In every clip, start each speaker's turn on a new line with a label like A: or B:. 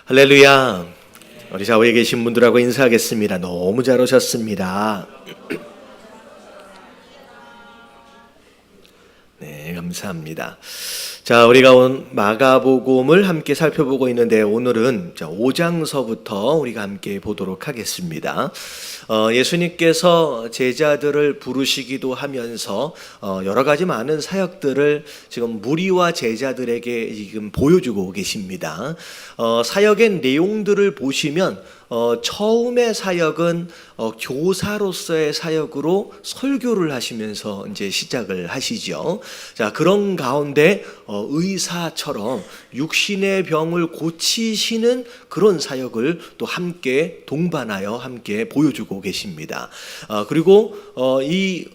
A: 할렐루야. 우리 좌우에 계신 분들하고 인사하겠습니다. 너무 잘 오셨습니다. 네, 감사합니다. 자, 우리가 마가복음을 함께 살펴보고 있는데 오늘은 5장서부터 우리가 함께 보도록 하겠습니다. 예수님께서 제자들을 부르시기도 하면서 여러 가지 많은 사역들을 지금 무리와 제자들에게 지금 보여주고 계십니다. 사역의 내용들을 보시면 처음의 사역은 교사로서의 사역으로 설교를 하시면서 이제 시작을 하시죠. 자, 그런 가운데 의사처럼 육신의 병을 고치시는 그런 사역을 또 함께 동반하여 함께 보여주고 계십니다. 그리고 이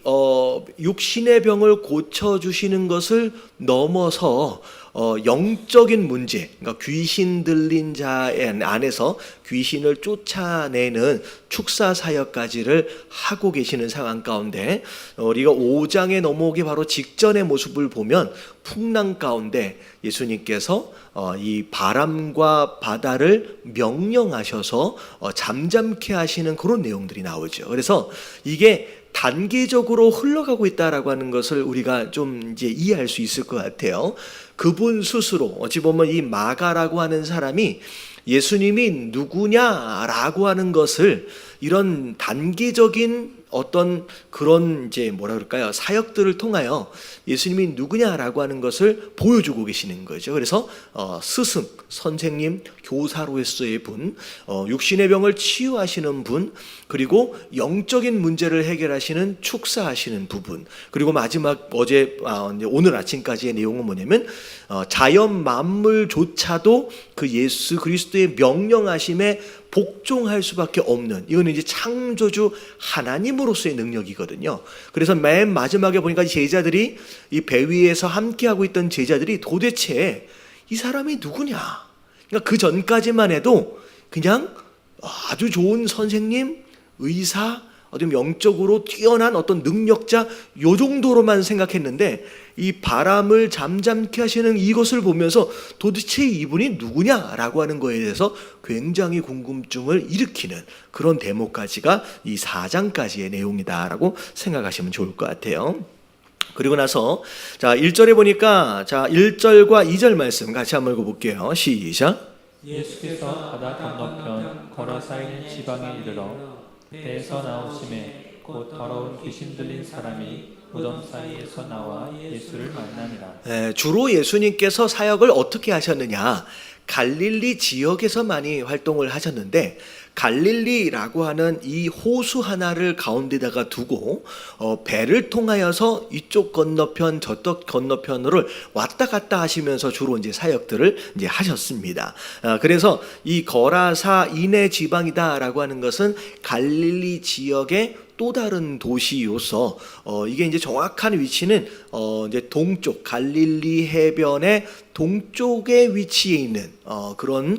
A: 육신의 병을 고쳐주시는 것을 넘어서 영적인 문제, 그러니까 귀신 들린 자 안에서 귀신을 쫓아내는 축사 사역까지를 하고 계시는 상황 가운데 우리가 5장에 넘어오기 바로 직전의 모습을 보면 풍랑 가운데 예수님께서 이 바람과 바다를 명령하셔서 잠잠케 하시는 그런 내용들이 나오죠. 그래서 이게 단계적으로 흘러가고 있다라고 하는 것을 우리가 좀 이제 이해할 수 있을 것 같아요. 그분 스스로 어찌 보면 이 마가라고 하는 사람이 예수님이 누구냐라고 하는 것을 이런 단계적인 어떤 그런 이제 뭐라 그럴까요? 사역들을 통하여 예수님이 누구냐라고 하는 것을 보여주고 계시는 거죠. 그래서 스승, 선생님, 교사로서의 분, 육신의 병을 치유하시는 분, 그리고 영적인 문제를 해결하시는 축사하시는 부분, 그리고 마지막 오늘 아침까지의 내용은 뭐냐면 자연 만물조차도 그 예수 그리스도의 명령하심에 복종할 수밖에 없는, 이거는 이제 창조주 하나님으로서의 능력이거든요. 그래서 맨 마지막에 보니까 제자들이 이 배 위에서 함께하고 있던 제자들이 도대체 이 사람이 누구냐, 그러니까 그 전까지만 해도 그냥 아주 좋은 선생님, 의사, 어떤 영적으로 뛰어난 어떤 능력자, 요 정도로만 생각했는데 이 바람을 잠잠케 하시는 이것을 보면서 도대체 이분이 누구냐라고 하는 거에 대해서 굉장히 궁금증을 일으키는 그런 대목까지가 이 4장까지의 내용이다라고 생각하시면 좋을 것 같아요. 그리고 나서 자 1절에 보니까 자 1절과 2절 말씀 같이 한번 읽어볼게요. 시작.
B: 예수께서 바다 건너편 거라사인 지방에 이르러 배에서 나오심에 곧 더러운 귀신 들린 사람이 무덤 사이에서 나와 예수를 만나니라.
A: 주로 예수님께서 사역을 어떻게 하셨느냐, 갈릴리 지역에서 많이 활동을 하셨는데 갈릴리라고 하는 이 호수 하나를 가운데다가 두고 배를 통하여서 이쪽 건너편 저쪽 건너편으로 왔다 갔다 하시면서 주로 이제 사역들을 이제 하셨습니다. 그래서 이 거라사인의 지방이다라고 하는 것은 갈릴리 지역의 또 다른 도시로서 이게 이제 정확한 위치는 이제 동쪽 갈릴리 해변의 동쪽에 위치해 있는 그런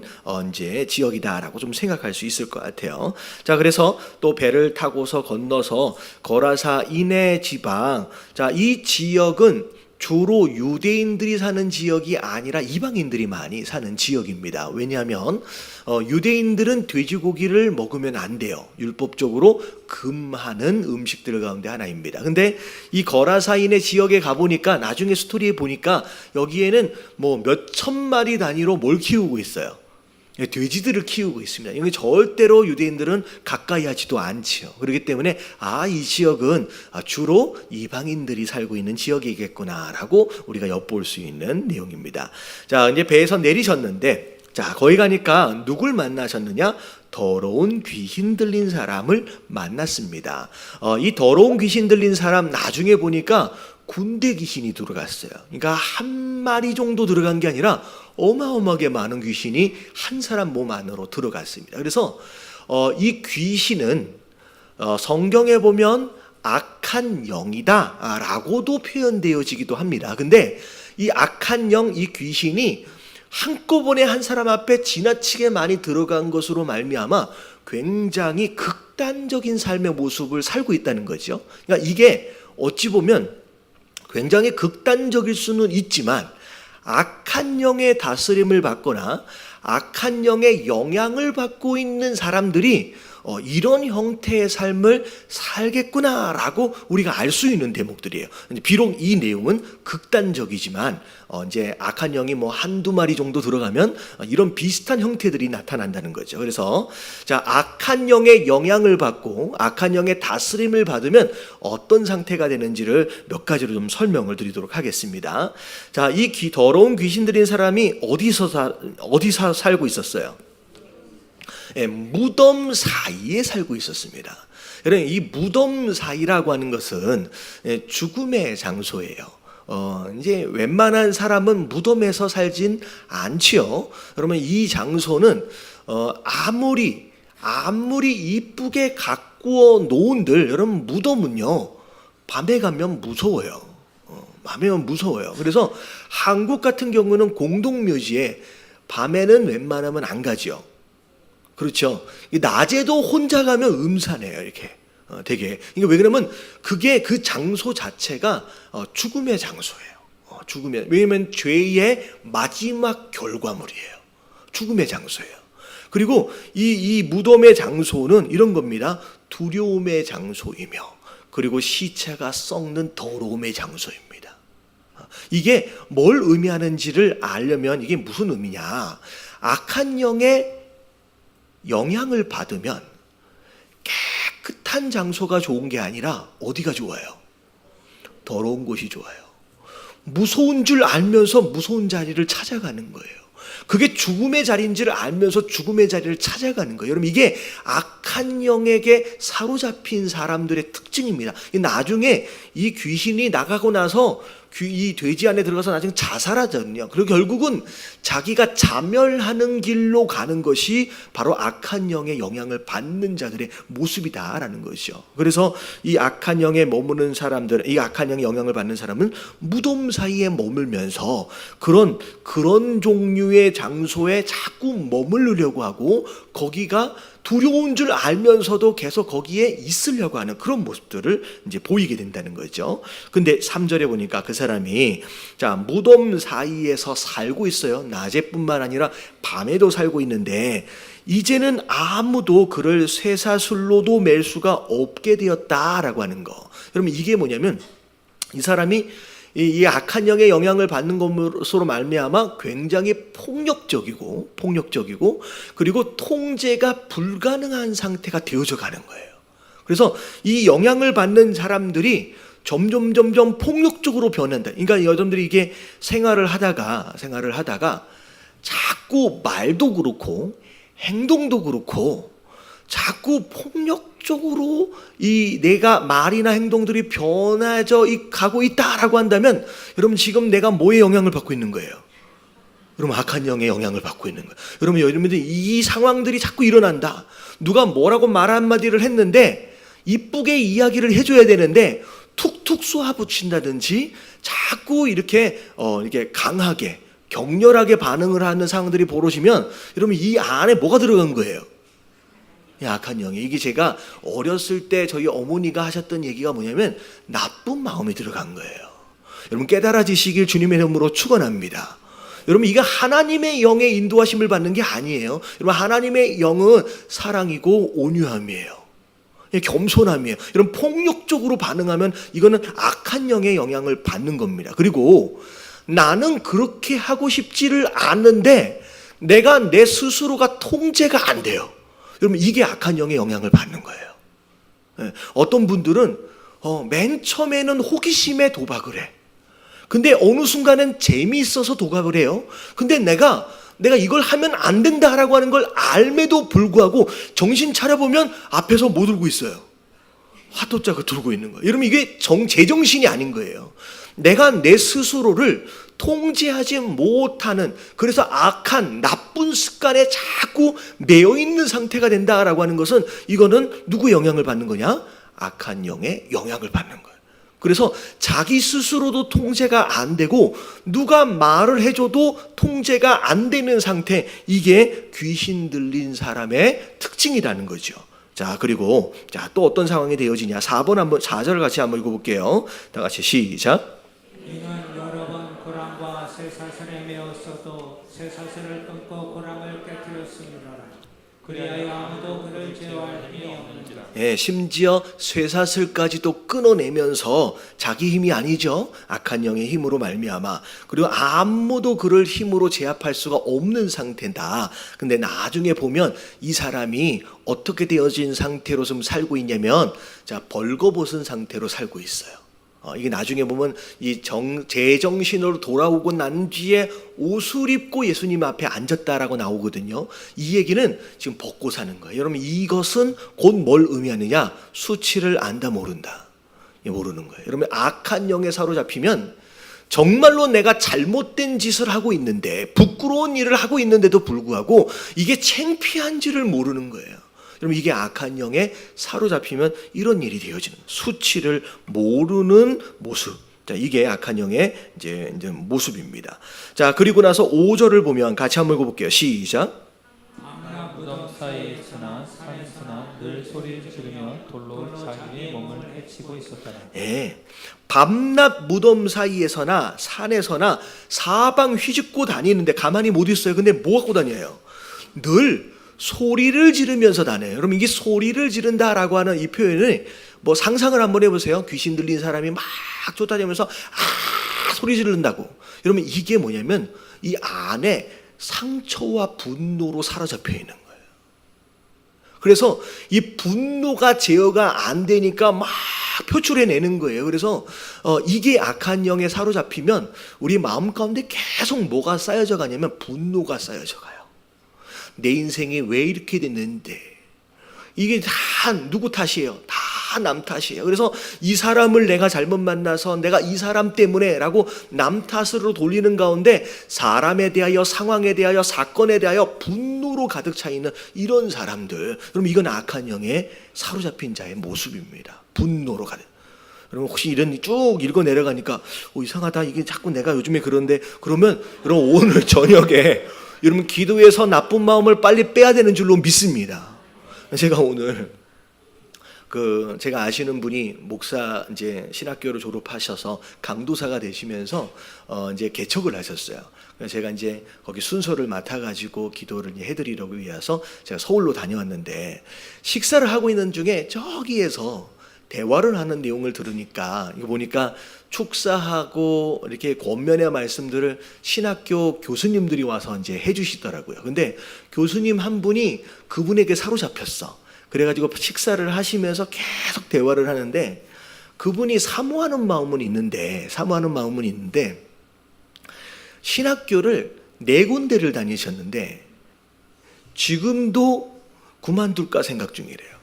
A: 이제 지역이다라고 좀 생각할 수 있을 것 같아요. 자, 그래서 또 배를 타고서 건너서 거라사인의 지방, 자, 이 지역은 주로 유대인들이 사는 지역이 아니라 이방인들이 많이 사는 지역입니다. 왜냐하면 유대인들은 돼지고기를 먹으면 안 돼요. 율법적으로 금하는 음식들 가운데 하나입니다. 근데 이 거라사인의 지역에 가보니까 나중에 스토리에 보니까 여기에는 뭐 몇천 마리 단위로 뭘 키우고 있어요. 돼지들을 키우고 있습니다. 이게 절대로 유대인들은 가까이 하지도 않지요. 그렇기 때문에 이 지역은 주로 이방인들이 살고 있는 지역이겠구나라고 우리가 엿볼 수 있는 내용입니다. 자, 이제 배에서 내리셨는데, 자, 거기 가니까 누굴 만나셨느냐? 더러운 귀신 들린 사람을 만났습니다. 이 더러운 귀신 들린 사람 나중에 보니까 군대 귀신이 들어갔어요. 그러니까 한 마리 정도 들어간 게 아니라 어마어마하게 많은 귀신이 한 사람 몸 안으로 들어갔습니다. 그래서 이 귀신은 성경에 보면 악한 영이다 라고도 표현되어지기도 합니다. 근데 이 악한 영, 이 귀신이 한꺼번에 한 사람 앞에 지나치게 많이 들어간 것으로 말미암아 굉장히 극단적인 삶의 모습을 살고 있다는 거죠. 그러니까 이게 어찌 보면 굉장히 극단적일 수는 있지만 악한 영의 다스림을 받거나 악한 영의 영향을 받고 있는 사람들이 이런 형태의 삶을 살겠구나라고 우리가 알 수 있는 대목들이에요. 비록 이 내용은 극단적이지만 이제 악한 영이 뭐 한두 마리 정도 들어가면 이런 비슷한 형태들이 나타난다는 거죠. 그래서 자, 악한 영의 영향을 받고 악한 영의 다스림을 받으면 어떤 상태가 되는지를 몇 가지로 좀 설명을 드리도록 하겠습니다. 자, 이 더러운 귀신 들인 사람이 어디서 살고 있었어요? 무덤 사이에 살고 있었습니다. 여러분, 이 무덤 사이라고 하는 것은 죽음의 장소예요. 이제 웬만한 사람은 무덤에서 살진 않지요. 그러면 이 장소는 아무리 이쁘게 가꾸어 놓은들, 여러분, 무덤은요 밤에 가면 무서워요. 밤에 가면 무서워요. 그래서 한국 같은 경우는 공동묘지에 밤에는 웬만하면 안 가죠. 그렇죠. 낮에도 혼자 가면 음산해요, 이렇게. 되게. 이게 왜 그러면 그게 그 장소 자체가 죽음의 장소예요. 왜냐면 죄의 마지막 결과물이에요. 죽음의 장소예요. 그리고 이 무덤의 장소는 이런 겁니다. 두려움의 장소이며, 그리고 시체가 썩는 더러움의 장소입니다. 이게 뭘 의미하는지를 알려면 이게 무슨 의미냐. 악한 영의 영향을 받으면 깨끗한 장소가 좋은 게 아니라 어디가 좋아요? 더러운 곳이 좋아요. 무서운 줄 알면서 무서운 자리를 찾아가는 거예요. 그게 죽음의 자리인지를 알면서 죽음의 자리를 찾아가는 거예요. 여러분, 이게 악한 영에게 사로잡힌 사람들의 특징입니다. 나중에 이 귀신이 나가고 나서 이 돼지 안에 들어가서 나중에 자살하거든요. 그리고 결국은 자기가 자멸하는 길로 가는 것이 바로 악한 영의 영향을 받는 자들의 모습이다라는 것이죠. 그래서 이 악한 영에 머무는 사람들, 이 악한 영의 영향을 받는 사람은 무덤 사이에 머물면서 그런 종류의 장소에 자꾸 머무르려고 하고, 거기가 두려운 줄 알면서도 계속 거기에 있으려고 하는 그런 모습들을 이제 보이게 된다는 거죠. 근데 3절에 보니까 그 사람이 자, 무덤 사이에서 살고 있어요. 낮에뿐만 아니라 밤에도 살고 있는데 이제는 아무도 그를 쇠사슬로도 맬 수가 없게 되었다라고 하는 거. 여러분, 이게 뭐냐면 이 사람이 이 악한 영의 영향을 받는 것으로 말미암아 굉장히 폭력적이고 그리고 통제가 불가능한 상태가 되어져 가는 거예요. 그래서 이 영향을 받는 사람들이 점점 폭력적으로 변한다. 그러니까 여러분들이 이게 생활을 하다가 자꾸 말도 그렇고 행동도 그렇고 자꾸 폭력적으로 이 내가 말이나 행동들이 변해져 가고 있다라고 한다면, 여러분, 지금 내가 뭐에 영향을 받고 있는 거예요? 여러분, 악한 영의 영향을 받고 있는 거예요. 여러분들 이 상황들이 자꾸 일어난다. 누가 뭐라고 말 한마디를 했는데 이쁘게 이야기를 해줘야 되는데 툭툭 쏘아붙인다든지 자꾸 이렇게 강하게 격렬하게 반응을 하는 상황들이 벌어지면, 여러분, 이 안에 뭐가 들어간 거예요? 악한 영이. 이게 제가 어렸을 때 저희 어머니가 하셨던 얘기가 뭐냐면 나쁜 마음이 들어간 거예요. 여러분, 깨달아지시길 주님의 이름으로 축원합니다. 여러분, 이게 하나님의 영의 인도하심을 받는 게 아니에요. 여러분, 하나님의 영은 사랑이고 온유함이에요. 겸손함이에요. 여러분, 폭력적으로 반응하면 이거는 악한 영의 영향을 받는 겁니다. 그리고 나는 그렇게 하고 싶지를 않는데 내가 내 스스로가 통제가 안 돼요. 여러분, 이게 악한 영의 영향을 받는 거예요. 어떤 분들은 맨 처음에는 호기심에 도박을 해. 근데 어느 순간은 재미있어서 도박을 해요. 근데 내가 이걸 하면 안 된다라고 하는 걸 알매도 불구하고 정신 차려보면 앞에서 뭐 들고 있어요? 화토짝을 들고 있는 거예요. 여러분, 이게 제정신이 아닌 거예요. 내가 내 스스로를 통제하지 못하는, 그래서 악한 나쁜 습관에 자꾸 매여 있는 상태가 된다라고 하는 것은, 이거는 누구의 영향을 받는 거냐? 악한 영의 영향을 받는 거예요. 그래서 자기 스스로도 통제가 안 되고 누가 말을 해줘도 통제가 안 되는 상태, 이게 귀신 들린 사람의 특징이라는 거죠. 자, 그리고 또 어떤 상황이 되어지냐? 4절을 같이 한번 읽어볼게요. 다 같이 시작.
B: 이는 여러 번 그랑
C: 양과 쇠사슬에 매었어도 쇠사슬을 끊고 고랑을 깨뜨렸습니다. 그리하여 아무도 그를 제어할 힘이 없는지라.
A: 예, 심지어 쇠사슬까지도 끊어내면서 자기 힘이 아니죠. 악한 영의 힘으로 말미암아. 그리고 아무도 그를 힘으로 제압할 수가 없는 상태다. 근데 나중에 보면 이 사람이 어떻게 되어진 상태로 좀 살고 있냐면, 자, 벌거벗은 상태로 살고 있어요. 이게 나중에 보면 이 제정신으로 돌아오고 난 뒤에 옷을 입고 예수님 앞에 앉았다라고 나오거든요. 이 얘기는 지금 벗고 사는 거예요. 여러분, 이것은 곧 뭘 의미하느냐? 수치를 안다 모른다. 모르는 거예요. 여러분, 악한 영에 사로잡히면 정말로 내가 잘못된 짓을 하고 있는데, 부끄러운 일을 하고 있는데도 불구하고 이게 창피한지를 모르는 거예요. 여러분, 이게 악한 영에 사로잡히면 이런 일이 되어지는, 수치를 모르는 모습. 자, 이게 악한 영의 이제 모습입니다. 자, 그리고 나서 5절을 보면 같이 한번 읽어볼게요. 시작.
B: 밤낮 무덤 사이에 있으나 산에 있으나 늘 소리를 지르며 돌로 자기의 몸을 해치고 있었다.
A: 예, 밤낮 무덤 사이에서나 산에서나 사방 휘짓고 다니는데 가만히 못 있어요. 근데 뭐 갖고 다녀요? 늘 소리를 지르면서 다녀요. 여러분, 이게 소리를 지른다라고 하는 이 표현을 뭐 상상을 한번 해보세요. 귀신 들린 사람이 막 쫓아다니면서 소리 지른다고. 여러분, 이게 뭐냐면 이 안에 상처와 분노로 사로잡혀 있는 거예요. 그래서 이 분노가 제어가 안 되니까 막 표출해내는 거예요. 그래서 이게 악한 영에 사로잡히면 우리 마음 가운데 계속 뭐가 쌓여져 가냐면 분노가 쌓여져 가요. 내 인생이 왜 이렇게 됐는데, 이게 다 누구 탓이에요? 다 남 탓이에요. 그래서 이 사람을 내가 잘못 만나서 내가 이 사람 때문에 라고 남 탓으로 돌리는 가운데 사람에 대하여, 상황에 대하여, 사건에 대하여 분노로 가득 차 있는 이런 사람들, 그럼 이건 악한 영에 사로잡힌 자의 모습입니다. 분노로 가득. 여러분, 혹시 이런 쭉 읽어 내려가니까 이상하다, 이게 자꾸 내가 요즘에 그런데, 그러면 여러분, 오늘 저녁에 여러분 기도해서 나쁜 마음을 빨리 빼야 되는 줄로 믿습니다. 제가 오늘 제가 아시는 분이 목사, 이제 신학교를 졸업하셔서 강도사가 되시면서 이제 개척을 하셨어요. 그래서 제가 이제 거기 순서를 맡아가지고 기도를 해드리려고 위해서 제가 서울로 다녀왔는데, 식사를 하고 있는 중에 저기에서 대화를 하는 내용을 들으니까, 이거 보니까 축사하고 이렇게 권면의 말씀들을 신학교 교수님들이 와서 이제 해주시더라고요. 근데 교수님 한 분이 그분에게 사로잡혔어. 그래가지고 식사를 하시면서 계속 대화를 하는데, 그분이 사모하는 마음은 있는데 신학교를 4군데를 다니셨는데 지금도 그만둘까 생각 중이래요.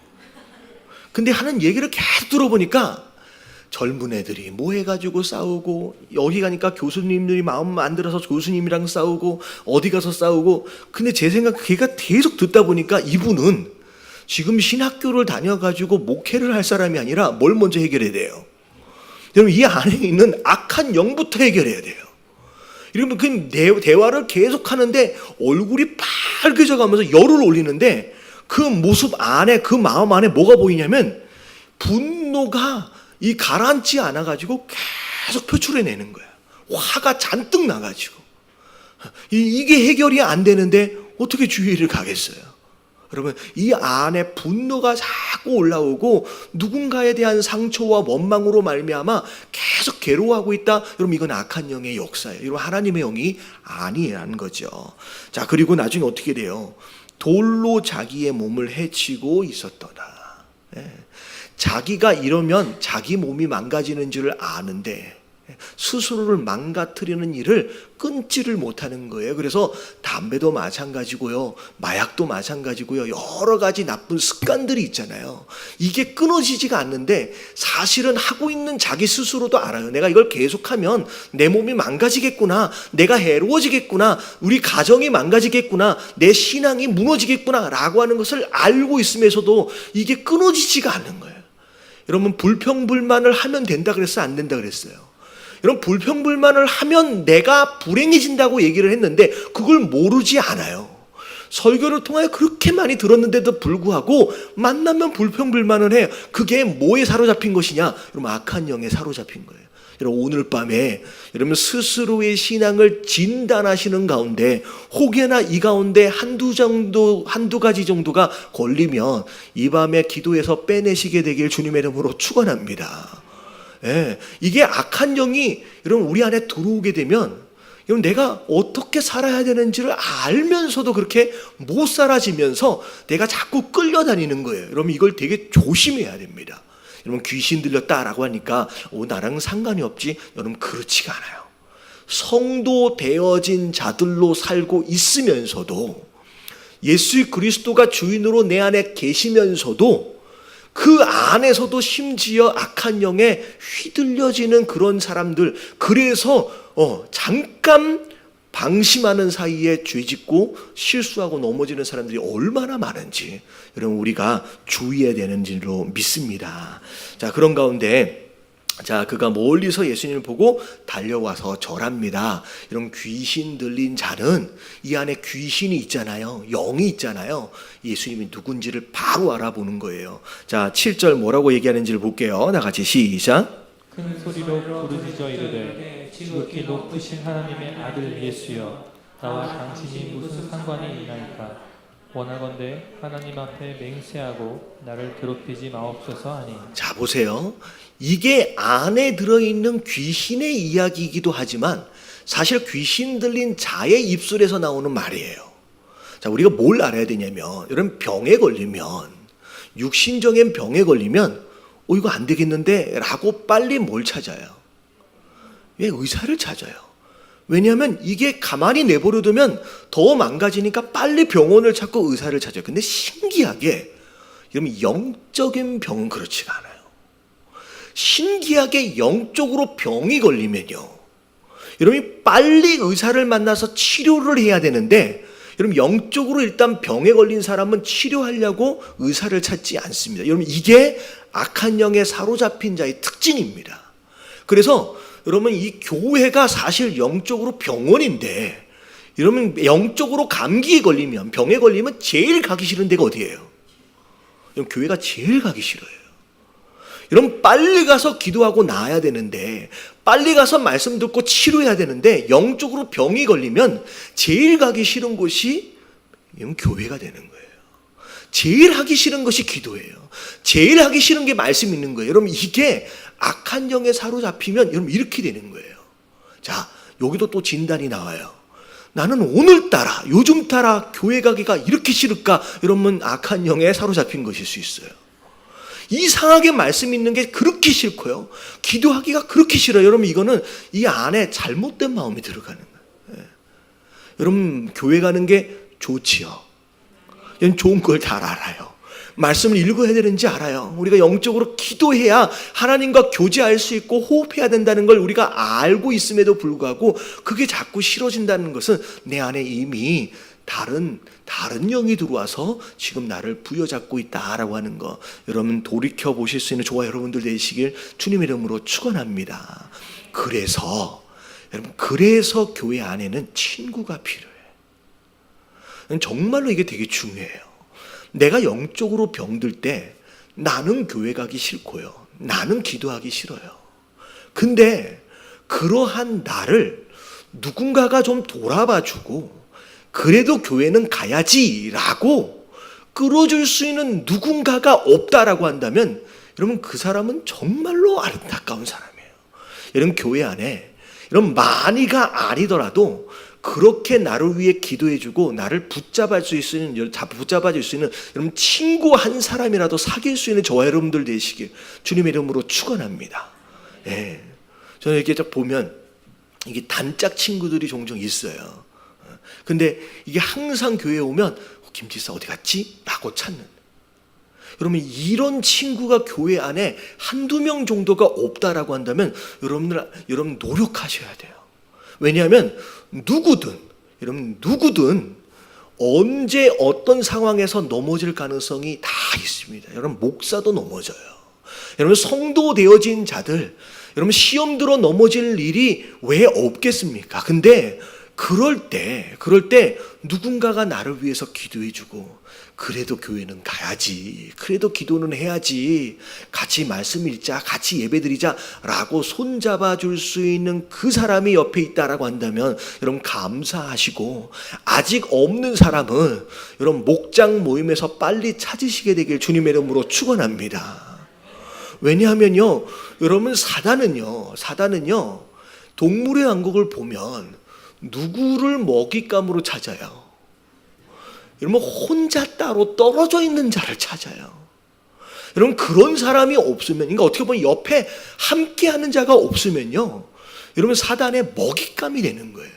A: 근데 하는 얘기를 계속 들어보니까 젊은 애들이 뭐 해가지고 싸우고, 여기 가니까 교수님들이 마음 안 들어서 교수님이랑 싸우고, 어디 가서 싸우고. 근데 제 생각, 걔가 계속 듣다 보니까 이분은 지금 신학교를 다녀가지고 목회를 할 사람이 아니라 뭘 먼저 해결해야 돼요? 여러분, 이 안에 있는 악한 영부터 해결해야 돼요. 이러면 그 대화를 계속 하는데 얼굴이 빨개져 가면서 열을 올리는데, 그 모습 안에, 그 마음 안에 뭐가 보이냐면 분노가 가라앉지 않아가지고 계속 표출해내는 거야. 화가 잔뜩 나가지고. 이게 해결이 안 되는데 어떻게 주의를 가겠어요? 여러분, 이 안에 분노가 자꾸 올라오고 누군가에 대한 상처와 원망으로 말미암아 계속 괴로워하고 있다. 여러분, 이건 악한 영의 역사예요. 이건 하나님의 영이 아니라는 거죠. 자, 그리고 나중에 어떻게 돼요? 돌로 자기의 몸을 해치고 있었더라. 자기가 이러면 자기 몸이 망가지는 줄 아는데 스스로를 망가뜨리는 일을 끊지를 못하는 거예요. 그래서 담배도 마찬가지고요, 마약도 마찬가지고요, 여러 가지 나쁜 습관들이 있잖아요. 이게 끊어지지가 않는데 사실은 하고 있는 자기 스스로도 알아요. 내가 이걸 계속하면 내 몸이 망가지겠구나, 내가 해로워지겠구나, 우리 가정이 망가지겠구나, 내 신앙이 무너지겠구나 라고 하는 것을 알고 있으면서도 이게 끊어지지가 않는 거예요. 여러분, 불평불만을 하면 된다 그랬어요? 안 된다 그랬어요? 여러분, 불평불만을 하면 내가 불행해진다고 얘기를 했는데 그걸 모르지 않아요. 설교를 통하여 그렇게 많이 들었는데도 불구하고 만나면 불평불만을 해요. 그게 뭐에 사로잡힌 것이냐? 여러분, 악한 영에 사로잡힌 거예요. 여러분 오늘 밤에 여러분 스스로의 신앙을 진단하시는 가운데 혹여나 이 가운데 한두 가지 정도가 걸리면 이 밤에 기도에서 빼내시게 되길 주님의 이름으로 축원합니다. 예, 이게 악한 영이 여러분 우리 안에 들어오게 되면 여러분 내가 어떻게 살아야 되는지를 알면서도 그렇게 못 살아지면서 내가 자꾸 끌려다니는 거예요. 여러분 이걸 되게 조심해야 됩니다. 여러분 귀신 들렸다라고 하니까 나랑 상관이 없지. 여러분 그렇지가 않아요. 성도 되어진 자들로 살고 있으면서도 예수 그리스도가 주인으로 내 안에 계시면서도 그 안에서도 심지어 악한 영에 휘둘려지는 그런 사람들, 그래서 잠깐 방심하는 사이에 죄짓고 실수하고 넘어지는 사람들이 얼마나 많은지 여러분 우리가 주의해야 되는 줄로 믿습니다. 자, 그런 가운데 그가 멀리서 예수님을 보고 달려와서 절합니다. 이런 귀신 들린 자는 이 안에 귀신이 있잖아요. 영이 있잖아요. 예수님이 누군지를 바로 알아보는 거예요. 자, 7절 뭐라고 얘기하는지를 볼게요. 다 같이 시작.
B: 큰 소리로 부르짖어 이르되 지극히 높으신 하나님의 아들 예수여, 나와 당신이 무슨 상관이 있나이까? 원하건대 하나님 앞에 맹세하고 나를 괴롭히지 마옵소서 하니.
A: 자, 보세요. 이게 안에 들어있는 귀신의 이야기이기도 하지만 사실 귀신 들린 자의 입술에서 나오는 말이에요. 자, 우리가 뭘 알아야 되냐면 여러분 병에 걸리면, 육신적인 병에 걸리면 이거 안 되겠는데 라고 빨리 뭘 찾아요? 왜? 의사를 찾아요. 왜냐하면 이게 가만히 내버려두면 더 망가지니까 빨리 병원을 찾고 의사를 찾아요. 근데 신기하게 여러분 영적인 병은 그렇지가 않아요. 신기하게 영적으로 병이 걸리면요, 여러분이 빨리 의사를 만나서 치료를 해야 되는데 여러분 영적으로 일단 병에 걸린 사람은 치료하려고 의사를 찾지 않습니다. 여러분 이게 악한 영에 사로잡힌 자의 특징입니다. 그래서 여러분 이 교회가 사실 영적으로 병원인데 여러분 영적으로 감기에 걸리면, 병에 걸리면 제일 가기 싫은 데가 어디예요? 여러분 교회가 제일 가기 싫어요. 여러분 빨리 가서 기도하고 나아야 되는데, 빨리 가서 말씀 듣고 치료해야 되는데 영적으로 병이 걸리면 제일 가기 싫은 곳이 교회가 되는 거예요. 제일 하기 싫은 것이 기도예요. 제일 하기 싫은 게 말씀 있는 거예요. 여러분 이게 악한 영에 사로잡히면 여러분 이렇게 되는 거예요. 자, 여기도 또 진단이 나와요. 나는 오늘따라 요즘 따라 교회 가기가 이렇게 싫을까? 여러분 악한 영에 사로잡힌 것일 수 있어요. 이상하게 말씀 있는 게 그렇게 싫고요, 기도하기가 그렇게 싫어요. 여러분 이거는 이 안에 잘못된 마음이 들어가는 거예요. 여러분 교회 가는 게 좋지요. 여러분 좋은 걸 잘 알아요. 말씀을 읽어야 되는지 알아요. 우리가 영적으로 기도해야 하나님과 교제할 수 있고 호흡해야 된다는 걸 우리가 알고 있음에도 불구하고 그게 자꾸 싫어진다는 것은 내 안에 이미 다른 영이 들어와서 지금 나를 부여잡고 있다라고 하는 거, 여러분 돌이켜 보실 수 있는 저와 여러분들 되시길 주님의 이름으로 축원합니다. 그래서 여러분 교회 안에는 친구가 필요해요. 정말로 이게 되게 중요해요. 내가 영적으로 병들 때 나는 교회 가기 싫고요, 나는 기도하기 싫어요. 근데 그러한 나를 누군가가 좀 돌아봐주고 그래도 교회는 가야지라고 끌어줄 수 있는 누군가가 없다라고 한다면 여러분 그 사람은 정말로 안타까운 사람이에요. 여러분 교회 안에 여러분 많이가 아니더라도 그렇게 나를 위해 기도해주고 나를 붙잡아줄 수 있는 여러분 친구 한 사람이라도 사귈 수 있는 저와 여러분들 되시길 주님의 이름으로 축원합니다. 예. 저는 이렇게 딱 보면 이게 단짝 친구들이 종종 있어요. 근데 이게 항상 교회에 오면 김지사 어디 갔지? 라고 찾는. 여러분 이런 친구가 교회 안에 한두 명 정도가 없다라고 한다면 여러분 노력하셔야 돼요. 왜냐하면 누구든 언제 어떤 상황에서 넘어질 가능성이 다 있습니다. 여러분 목사도 넘어져요. 여러분 성도 되어진 자들, 여러분 시험 들어 넘어질 일이 왜 없겠습니까? 근데 그럴 때 누군가가 나를 위해서 기도해주고 그래도 교회는 가야지, 그래도 기도는 해야지, 같이 말씀 읽자, 같이 예배드리자 라고 손잡아 줄 수 있는 그 사람이 옆에 있다라고 한다면 여러분 감사하시고, 아직 없는 사람은 여러분 목장 모임에서 빨리 찾으시게 되길 주님의 이름으로 축원합니다. 왜냐하면요, 여러분 사단은요 동물의 왕국을 보면 누구를 먹잇감으로 찾아요? 여러분 혼자 따로 떨어져 있는 자를 찾아요. 여러분 그런 사람이 없으면, 그러니까 어떻게 보면 옆에 함께하는 자가 없으면요, 여러분 사단의 먹잇감이 되는 거예요.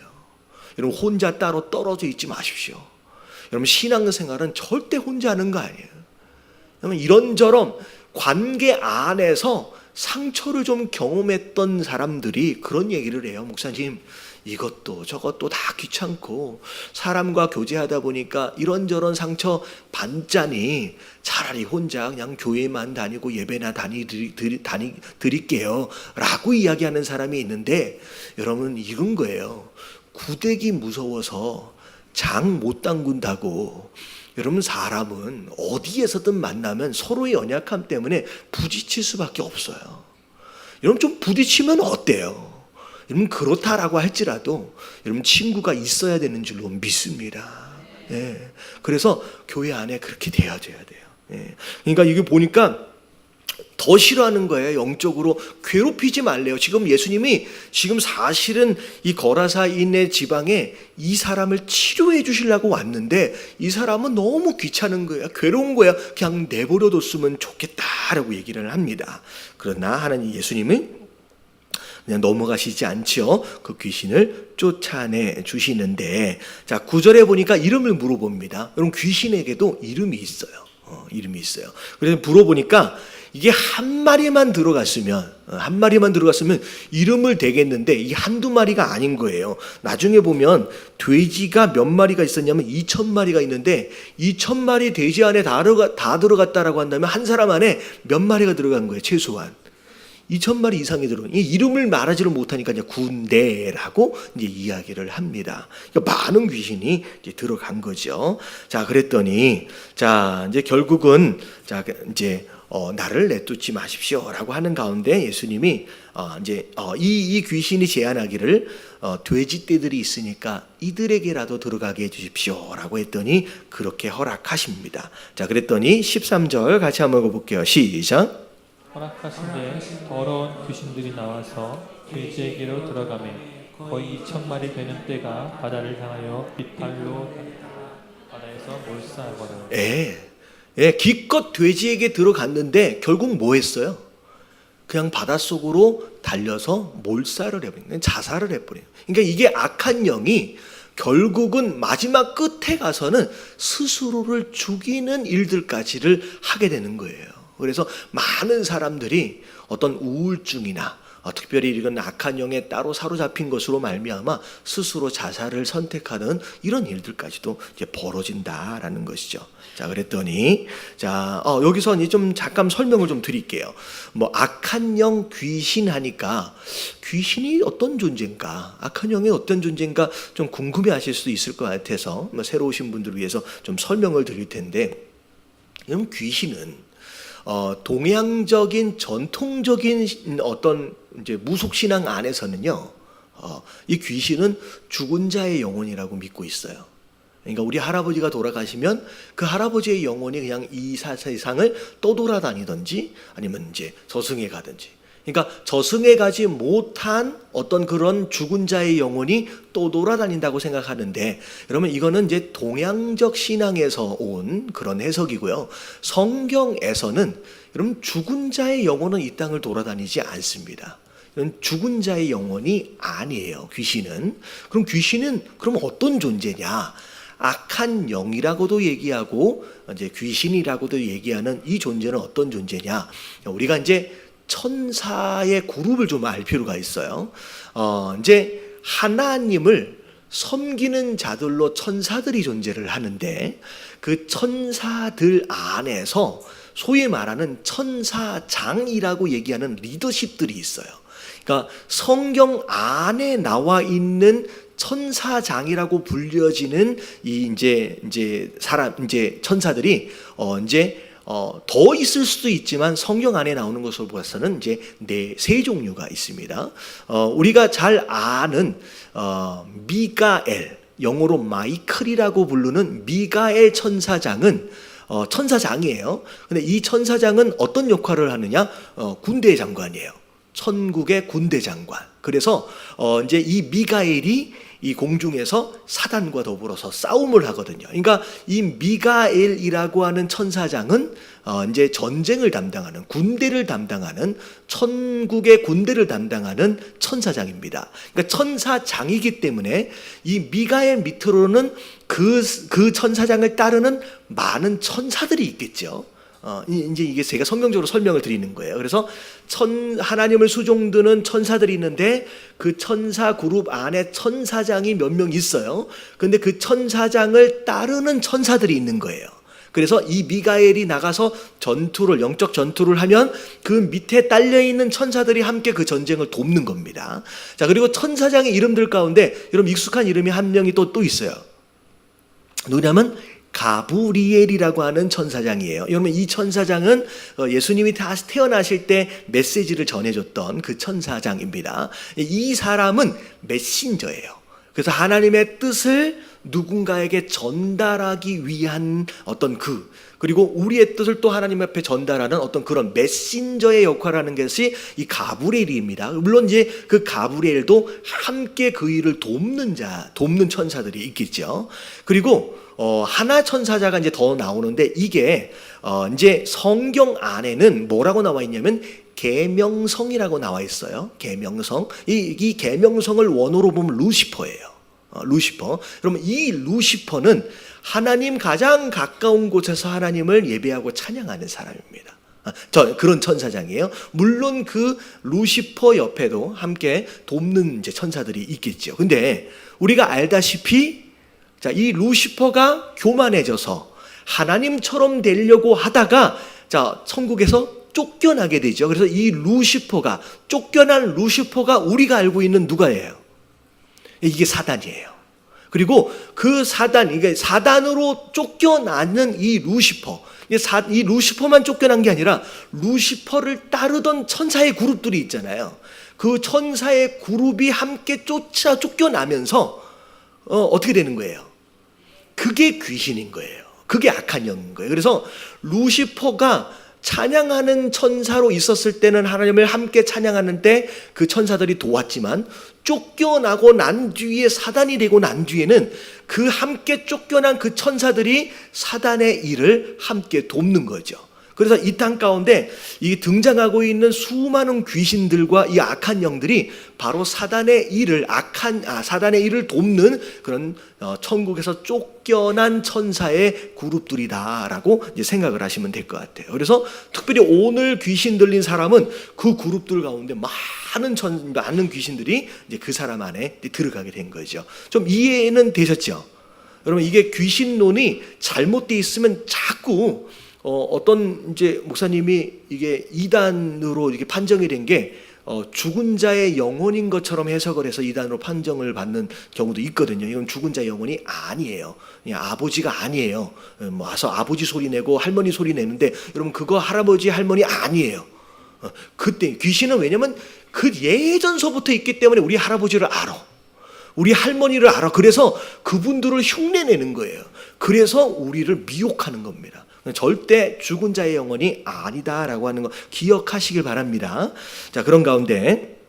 A: 여러분 혼자 따로 떨어져 있지 마십시오. 여러분 신앙생활은 절대 혼자 하는 거 아니에요. 여러분 이런저런 관계 안에서 상처를 좀 경험했던 사람들이 그런 얘기를 해요. 목사님, 이것도 저것도 다 귀찮고 사람과 교제하다 보니까 이런저런 상처 반짠이 차라리 혼자 그냥 교회만 다니고 예배나 드릴게요 라고 이야기하는 사람이 있는데, 여러분 이런 거예요. 구데기 무서워서 장 못 담근다고. 여러분 사람은 어디에서든 만나면 서로의 연약함 때문에 부딪힐 수밖에 없어요. 여러분 좀 부딪히면 어때요? 여러분 그렇다라고 할지라도 여러분 친구가 있어야 되는 줄로 믿습니다. 예. 그래서 교회 안에 그렇게 되어져야 돼요. 예. 그러니까 이게 보니까 더 싫어하는 거예요. 영적으로 괴롭히지 말래요. 지금 예수님이 지금 사실은 이 거라사인의 지방에 이 사람을 치료해 주시려고 왔는데 이 사람은 너무 귀찮은 거예요. 괴로운 거예요. 그냥 내버려 뒀으면 좋겠다라고 얘기를 합니다. 그러나 하나님 예수님은 그냥 넘어가시지 않죠. 그 귀신을 쫓아내 주시는데, 자 9절에 보니까 이름을 물어봅니다. 여러분 귀신에게도 이름이 있어요. 이름이 있어요. 그래서 물어보니까 이게 한 마리만 들어갔으면 이름을 대겠는데 이 한두 마리가 아닌 거예요. 나중에 보면 돼지가 몇 마리가 있었냐면 2,000마리가 있는데 2,000마리 돼지 안에 다 들어갔다라고 한다면 한 사람 안에 몇 마리가 들어간 거예요. 최소한 2,000마리 이상이 들어간. 이 이름을 말하지를 못하니까 이제 군대라고 이제 이야기를 합니다. 그러니까 많은 귀신이 이제 들어간 거죠. 자 그랬더니 자 이제 결국은 자 이제 나를 내쫓지 마십시오라고 하는 가운데 예수님이 이 귀신이 제안하기를 돼지떼들이 있으니까 이들에게라도 들어가게 해주십시오라고 했더니 그렇게 허락하십니다. 자 그랬더니 13절 같이 한번 읽어볼게요. 시작.
B: 허락하신 뒤에 더러운 귀신들이 나와서 돼지에게로 들어가매 거의 2,000마리 되는 떼가 바다를 향하여 빗발로 바다에서 몰사하거든.
A: 예, 기껏 돼지에게 들어갔는데 결국 뭐 했어요? 그냥 바닷속으로 달려서 몰살을 해버린, 자살을 해버려요. 그러니까 이게 악한 영이 결국은 마지막 끝에 가서는 스스로를 죽이는 일들까지를 하게 되는 거예요. 그래서 많은 사람들이 어떤 우울증이나 특별히 이런 악한 영에 따로 사로잡힌 것으로 말미암아 스스로 자살을 선택하는 이런 일들까지도 이제 벌어진다라는 것이죠. 자 그랬더니 자 여기서 이제 좀 잠깐 설명을 좀 드릴게요. 뭐 악한 영 귀신 하니까 귀신이 어떤 존재인가, 악한 영이 어떤 존재인가 좀 궁금해하실 수도 있을 것 같아서 새로 오신 분들을 위해서 좀 설명을 드릴 텐데, 그럼 귀신은 동양적인 전통적인 어떤 이제 무속 신앙 안에서는요, 이 귀신은 죽은 자의 영혼이라고 믿고 있어요. 그러니까 우리 할아버지가 돌아가시면 그 할아버지의 영혼이 그냥 이 세상을 떠돌아다니든지 아니면 이제 저승에 가든지. 그러니까 저승에 가지 못한 어떤 그런 죽은 자의 영혼이 또 돌아다닌다고 생각하는데, 여러분 이거는 이제 동양적 신앙에서 온 그런 해석이고요. 성경에서는 여러분 죽은 자의 영혼은 이 땅을 돌아다니지 않습니다. 이건 죽은 자의 영혼이 아니에요. 귀신은. 그럼 귀신은 그럼 어떤 존재냐? 악한 영이라고도 얘기하고 이제 귀신이라고도 얘기하는 이 존재는 어떤 존재냐? 우리가 이제 천사의 그룹을 좀 알 필요가 있어요. 이제 하나님을 섬기는 자들로 천사들이 존재를 하는데, 그 천사들 안에서 소위 말하는 천사장이라고 얘기하는 리더십들이 있어요. 그러니까 성경 안에 나와 있는 천사장이라고 불려지는 이 이제 천사들이 더 있을 수도 있지만 성경 안에 나오는 것으로 봐서는 이제 세 종류가 있습니다. 우리가 잘 아는 미가엘, 영어로 마이클이라고 부르는 미가엘 천사장은 천사장이에요. 근데 이 천사장은 어떤 역할을 하느냐? 군대 장관이에요. 천국의 군대 장관. 그래서 이제 이 미가엘이 이 공중에서 사단과 더불어서 싸움을 하거든요. 그러니까 이 미가엘이라고 하는 천사장은 이제 전쟁을 담당하는, 군대를 담당하는, 천국의 군대를 담당하는 천사장입니다. 그러니까 천사장이기 때문에 이 미가엘 밑으로는 그 천사장을 따르는 많은 천사들이 있겠죠. 이제 이게 제가 성경적으로 설명을 드리는 거예요. 그래서 하나님을 수종드는 천사들이 있는데 그 천사 그룹 안에 천사장이 몇 명 있어요. 근데 그 천사장을 따르는 천사들이 있는 거예요. 그래서 이 미가엘이 나가서 영적 전투를 하면 그 밑에 딸려있는 천사들이 함께 그 전쟁을 돕는 겁니다. 자, 그리고 천사장의 이름들 가운데 여러분 익숙한 이름이 한 명이 또 있어요. 누구냐면 가브리엘이라고 하는 천사장이에요. 여러분 이 천사장은 예수님이 다시 태어나실 때 메시지를 전해줬던 그 천사장입니다. 이 사람은 메신저예요. 그래서 하나님의 뜻을 누군가에게 전달하기 위한 어떤 그리고 우리의 뜻을 또 하나님 앞에 전달하는 어떤 그런 메신저의 역할을 하는 것이 이 가브리엘입니다. 물론 이제 그 가브리엘도 함께 그 일을 돕는 천사들이 있겠죠. 그리고 하나 천사자가 이제 더 나오는데 이게 이제 성경 안에는 뭐라고 나와 있냐면 계명성이라고 나와 있어요. 계명성. 이 계명성을 원어로 보면 루시퍼예요. 루시퍼. 그러면 이 루시퍼는 하나님 가장 가까운 곳에서 하나님을 예배하고 찬양하는 사람입니다. 그런 천사장이에요. 물론 그 루시퍼 옆에도 함께 돕는 이제 천사들이 있겠죠. 근데 우리가 알다시피 이 루시퍼가 교만해져서 하나님처럼 되려고 하다가 천국에서 쫓겨나게 되죠. 그래서 이 쫓겨난 루시퍼가 우리가 알고 있는 누가예요? 이게 사단이에요. 그리고 그 이게 사단으로 쫓겨나는 이 루시퍼만 쫓겨난 게 아니라 루시퍼를 따르던 천사의 그룹들이 있잖아요. 그 천사의 그룹이 함께 쫓겨나면서 어떻게 되는 거예요? 그게 귀신인 거예요. 그게 악한 영인 거예요. 그래서 루시퍼가 찬양하는 천사로 있었을 때는 하나님을 함께 찬양하는데 그 천사들이 도왔지만 쫓겨나고 난 뒤에 사단이 되고 난 뒤에는 그 함께 쫓겨난 그 천사들이 사단의 일을 함께 돕는 거죠. 그래서 이 땅 가운데 이 등장하고 있는 수많은 귀신들과 이 악한 영들이 바로 사단의 일을 돕는 그런 천국에서 쫓겨난 천사의 그룹들이다라고 이제 생각을 하시면 될 것 같아요. 그래서 특별히 오늘 귀신 들린 사람은 그 그룹들 가운데 많은 귀신들이 이제 그 사람 안에 들어가게 된 거죠. 좀 이해는 되셨죠? 여러분 이게 귀신론이 잘못되어 있으면 자꾸 어떤 이제 목사님이 이게 이단으로 이렇게 판정이 된 게 죽은 자의 영혼인 것처럼 해석을 해서 이단으로 판정을 받는 경우도 있거든요. 이건 죽은 자의 영혼이 아니에요. 그냥 아버지가 아니에요. 와서 아버지 소리 내고 할머니 소리 내는데 여러분 그거 할아버지 할머니 아니에요. 그때 귀신은 왜냐면 그 예전서부터 있기 때문에 우리 할아버지를 알아. 우리 할머니를 알아. 그래서 그분들을 흉내내는 거예요. 그래서 우리를 미혹하는 겁니다. 절대 죽은 자의 영혼이 아니다라고 하는 거 기억하시길 바랍니다. 자, 그런 가운데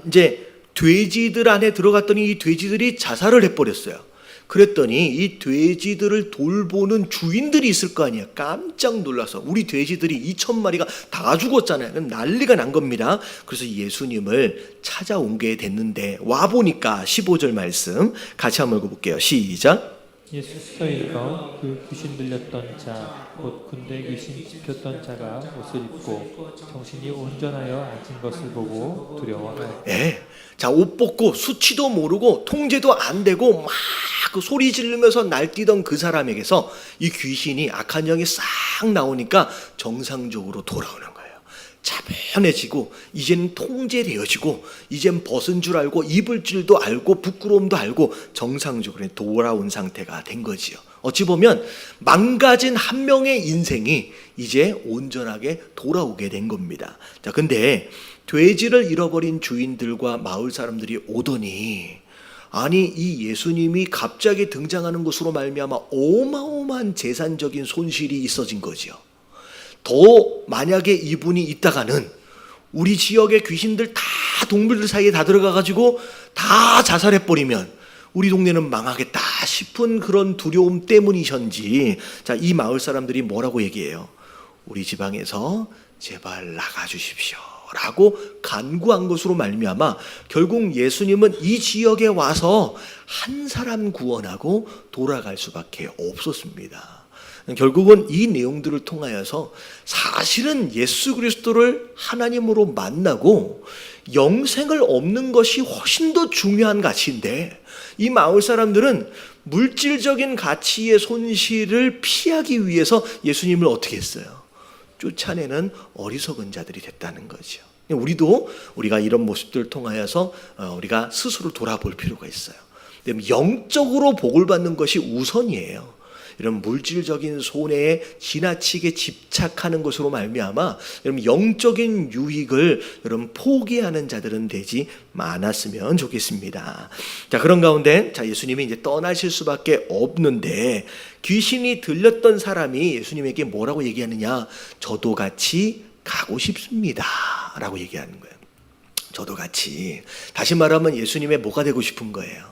A: 이제 돼지들 안에 들어갔더니 이 돼지들이 자살을 해버렸어요. 그랬더니 이 돼지들을 돌보는 주인들이 있을 거 아니에요. 깜짝 놀라서 우리 돼지들이 2,000마리가 다 죽었잖아요. 난리가 난 겁니다. 그래서 예수님을 찾아온 게 됐는데 와보니까 15절 말씀 같이 한번 읽어볼게요. 시작.
B: 예수 서 있던 그 귀신 들렸던 자, 곧 군대 귀신 짚혔던 자가 옷을 입고 정신이 온전하여 앉은 것을 보고 두려워하여.
A: 옷 벗고 수치도 모르고 통제도 안 되고 막 그 소리 지르면서 날뛰던 그 사람에게서 이 귀신이 악한 영이 싹 나오니까 정상적으로 돌아오는 거예요. 차분해지고 이제는 통제되어지고 이젠 벗은 줄 알고 입을 줄도 알고 부끄러움도 알고 정상적으로 돌아온 상태가 된 거지요. 어찌 보면 망가진 한 명의 인생이 이제 온전하게 돌아오게 된 겁니다. 자, 근데 돼지를 잃어버린 주인들과 마을 사람들이 오더니 아니 이 예수님이 갑자기 등장하는 것으로 말미암아 어마어마한 재산적인 손실이 있어진 거지요. 더 만약에 이분이 있다가는 우리 지역의 귀신들 다 동물들 사이에 다 들어가가지고 다 자살해버리면 우리 동네는 망하겠다 싶은 그런 두려움 때문이셨는지, 자, 이 마을 사람들이 뭐라고 얘기해요? 우리 지방에서 제발 나가주십시오 라고 간구한 것으로 말미암아 결국 예수님은 이 지역에 와서 한 사람 구원하고 돌아갈 수밖에 없었습니다. 결국은 이 내용들을 통하여서 사실은 예수 그리스도를 하나님으로 만나고 영생을 얻는 것이 훨씬 더 중요한 가치인데, 이 마을 사람들은 물질적인 가치의 손실을 피하기 위해서 예수님을 어떻게 했어요? 쫓아내는 어리석은 자들이 됐다는 거죠. 우리가 이런 모습들을 통하여서 우리가 스스로 돌아볼 필요가 있어요. 영적으로 복을 받는 것이 우선이에요. 이런 물질적인 손해에 지나치게 집착하는 것으로 말미암아 여러분 영적인 유익을 여러분 포기하는 자들은 되지 않았으면 좋겠습니다. 자, 그런 가운데 자, 예수님이 이제 떠나실 수밖에 없는데 귀신이 들렸던 사람이 예수님에게 뭐라고 얘기하느냐? 저도 같이 가고 싶습니다 라고 얘기하는 거예요. 저도 같이. 다시 말하면 예수님의 뭐가 되고 싶은 거예요?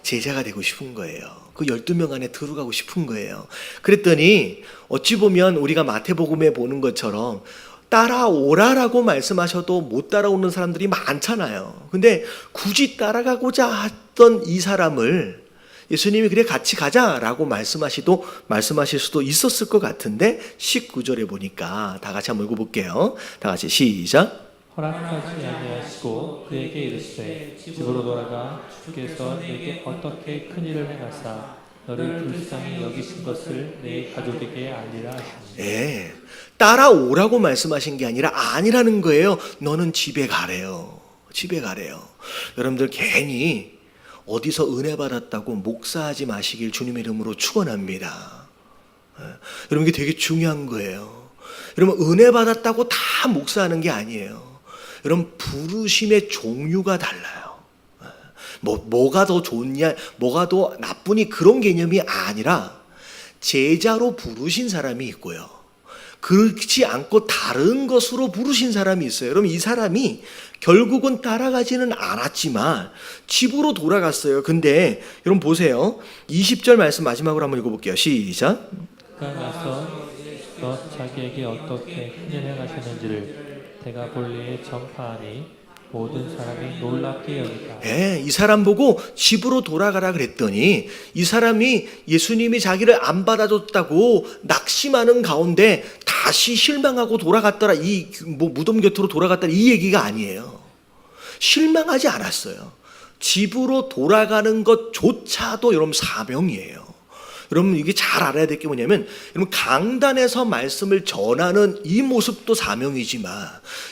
A: 제자가 되고 싶은 거예요. 그 12명 안에 들어가고 싶은 거예요. 그랬더니 어찌 보면 우리가 마태복음에 보는 것처럼 따라오라라고 말씀하셔도 못 따라오는 사람들이 많잖아요. 근데 굳이 따라가고자 했던 이 사람을 예수님이 그래 같이 가자라고 말씀하실 수도 있었을 것 같은데 19절에 보니까 다 같이 한번 읽어볼게요. 다 같이 시작.
B: 허락하지 아니하시고 그에게 이르시되 집으로 돌아가 주께서 내게 어떻게 큰 일을 행하사 너를 불쌍히 여기신 것을 내 가족에게 알리라 하시니.
A: 네, 따라오라고 말씀하신 게 아니라 아니라는 거예요. 너는 집에 가래요. 집에 가래요. 여러분들 괜히 어디서 은혜 받았다고 목사하지 마시길 주님의 이름으로 축원합니다. 여러분 이게 되게 중요한 거예요. 여러분 은혜 받았다고 다 목사하는 게 아니에요. 여러분 부르심의 종류가 달라요. 뭐가 더 좋냐, 뭐가 더 나쁘니 그런 개념이 아니라 제자로 부르신 사람이 있고요. 그렇지 않고 다른 것으로 부르신 사람이 있어요. 여러분 이 사람이 결국은 따라가지는 않았지만 집으로 돌아갔어요. 근데 여러분 보세요. 20절 말씀 마지막으로 한번 읽어볼게요. 시작.
B: 그가 나서 자기에게 어떻게 큰 일 행하셨는지를 대가볼리에 전파하니 모든 사람이 놀랍게 여기다.
A: 이 사람 보고 집으로 돌아가라 그랬더니 이 사람이 예수님이 자기를 안 받아줬다고 낙심하는 가운데 다시 실망하고 돌아갔더라, 이 무덤 곁으로 돌아갔더라 이 얘기가 아니에요. 실망하지 않았어요. 집으로 돌아가는 것조차도 여러분 사명이에요. 여러분 이게 잘 알아야 될 게 뭐냐면 여러분 강단에서 말씀을 전하는 이 모습도 사명이지만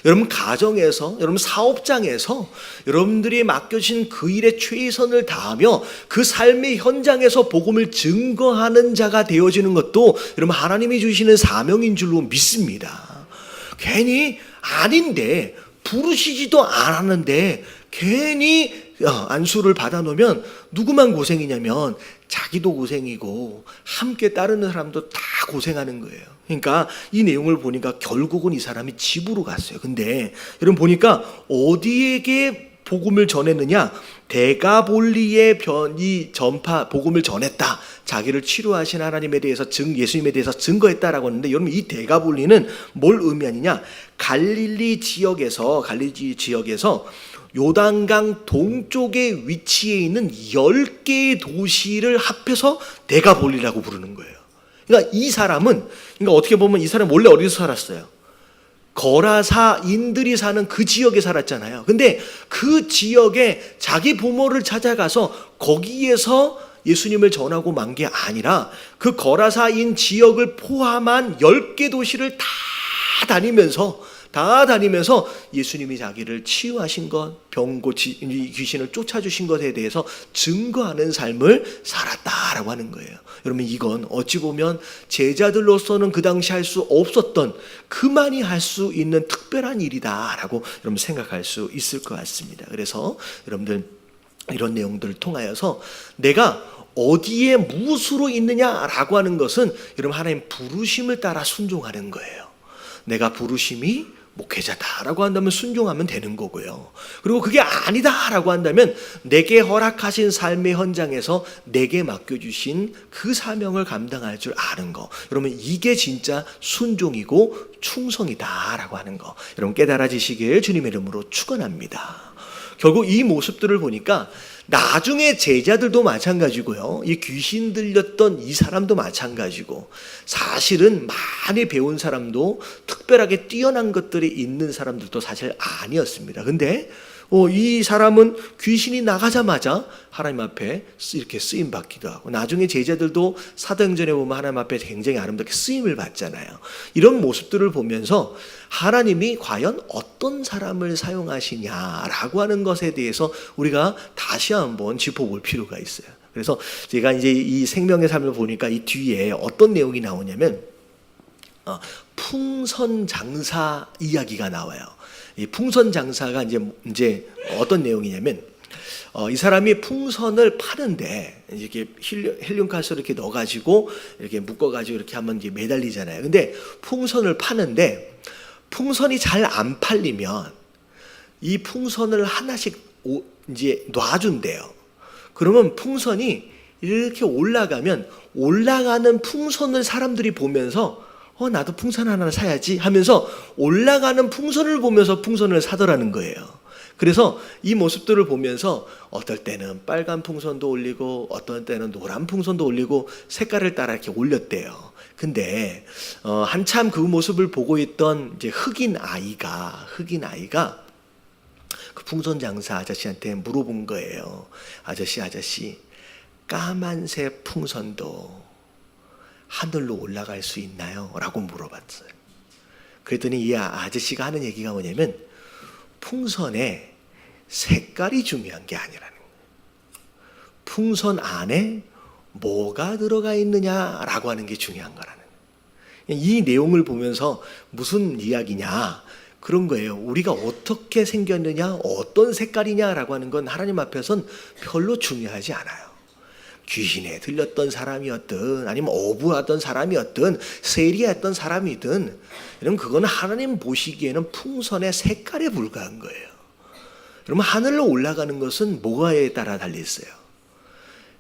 A: 여러분 가정에서 여러분 사업장에서 여러분들이 맡겨진 그 일에 최선을 다하며 그 삶의 현장에서 복음을 증거하는 자가 되어지는 것도 여러분 하나님이 주시는 사명인 줄로 믿습니다. 괜히 아닌데 부르시지도 않았는데 괜히 안수를 받아놓으면 누구만 고생이냐면 자기도 고생이고 함께 따르는 사람도 다 고생하는 거예요. 그러니까 이 내용을 보니까 결국은 이 사람이 집으로 갔어요. 근데 여러분 보니까 어디에게 복음을 전했느냐? 데가볼리의 복음을 전했다. 자기를 치료하신 하나님에 대해서 예수님에 대해서 증거했다라고 하는데 여러분 이 데가볼리는 뭘 의미하느냐? 갈릴리 지역에서 요단강 동쪽에 위치해 있는 10개의 도시를 합해서 데가볼리라고 부르는 거예요. 그러니까 이 사람은 어떻게 보면 이 사람 원래 어디서 살았어요? 거라사인들이 사는 그 지역에 살았잖아요. 근데 그 지역에 자기 부모를 찾아가서 거기에서 예수님을 전하고 만 게 아니라 그 거라사인 지역을 포함한 10개 도시를 다 다니면서 다 다니면서 예수님이 자기를 치유하신 것, 병 고치, 귀신을 쫓아주신 것에 대해서 증거하는 삶을 살았다라고 하는 거예요. 여러분, 이건 어찌 보면 제자들로서는 그 당시 할 수 없었던, 그만이 할 수 있는 특별한 일이다라고 여러분 생각할 수 있을 것 같습니다. 그래서 여러분들 이런 내용들을 통하여서 내가 어디에 무엇으로 있느냐라고 하는 것은 여러분 하나님 부르심을 따라 순종하는 거예요. 내가 부르심이 목회자다라고 한다면 순종하면 되는 거고요. 그리고 그게 아니다라고 한다면 내게 허락하신 삶의 현장에서 내게 맡겨주신 그 사명을 감당할 줄 아는 거, 여러분 이게 진짜 순종이고 충성이다라고 하는 거 여러분 깨달아지시길 주님의 이름으로 축원합니다. 결국 이 모습들을 보니까 나중에 제자들도 마찬가지고요, 이 귀신 들렸던 이 사람도 마찬가지고, 사실은 많이 배운 사람도 특별하게 뛰어난 것들이 있는 사람들도 사실 아니었습니다. 근데 이 사람은 귀신이 나가자마자 하나님 앞에 이렇게 쓰임 받기도 하고, 나중에 제자들도 사도행전에 보면 하나님 앞에 굉장히 아름답게 쓰임을 받잖아요. 이런 모습들을 보면서 하나님이 과연 어떤 사람을 사용하시냐라고 하는 것에 대해서 우리가 다시 한번 짚어볼 필요가 있어요. 그래서 제가 이제 이 생명의 삶을 보니까 이 뒤에 어떤 내용이 나오냐면 풍선 장사 이야기가 나와요. 이 풍선 장사가 이제 어떤 내용이냐면 이 사람이 풍선을 파는데 이렇게 헬륨가스를 이렇게 넣어가지고 이렇게 묶어가지고 이렇게 하면 이제 매달리잖아요. 근데 풍선을 파는데 풍선이 잘 안 팔리면 이 풍선을 하나씩 이제 놔준대요. 그러면 풍선이 이렇게 올라가면 올라가는 풍선을 사람들이 보면서 나도 풍선 하나 사야지 하면서 올라가는 풍선을 보면서 풍선을 사더라는 거예요. 그래서 이 모습들을 보면서 어떨 때는 빨간 풍선도 올리고 어떤 때는 노란 풍선도 올리고 색깔을 따라 이렇게 올렸대요. 근데 한참 그 모습을 보고 있던 이제 흑인 아이가 그 풍선 장사 아저씨한테 물어본 거예요. 아저씨, 까만색 풍선도 하늘로 올라갈 수 있나요? 라고 물어봤어요. 그랬더니 이 아저씨가 하는 얘기가 뭐냐면 풍선에 색깔이 중요한 게 아니라는 거예요. 풍선 안에 뭐가 들어가 있느냐라고 하는 게 중요한 거라는 거예요. 이 내용을 보면서 무슨 이야기냐? 그런 거예요. 우리가 어떻게 생겼느냐, 어떤 색깔이냐라고 하는 건 하나님 앞에서는 별로 중요하지 않아요. 귀신에 들렸던 사람이었든 아니면 어부하던 사람이었든 세리했던 사람이든 여러분 그건 하나님 보시기에는 풍선의 색깔에 불과한 거예요. 여러분 하늘로 올라가는 것은 뭐가에 따라 달려있어요?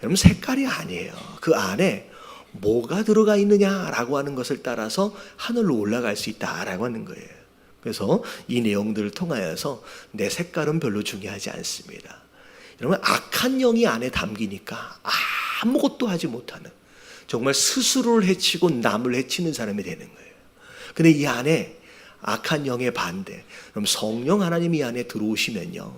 A: 여러분 색깔이 아니에요. 그 안에 뭐가 들어가 있느냐라고 하는 것을 따라서 하늘로 올라갈 수 있다라고 하는 거예요. 그래서 이 내용들을 통하여서 내 색깔은 별로 중요하지 않습니다. 여러분 악한 영이 안에 담기니까 아무것도 하지 못하는, 정말 스스로를 해치고 남을 해치는 사람이 되는 거예요. 근데 이 안에 악한 영의 반대, 그럼 성령 하나님이 이 안에 들어오시면요,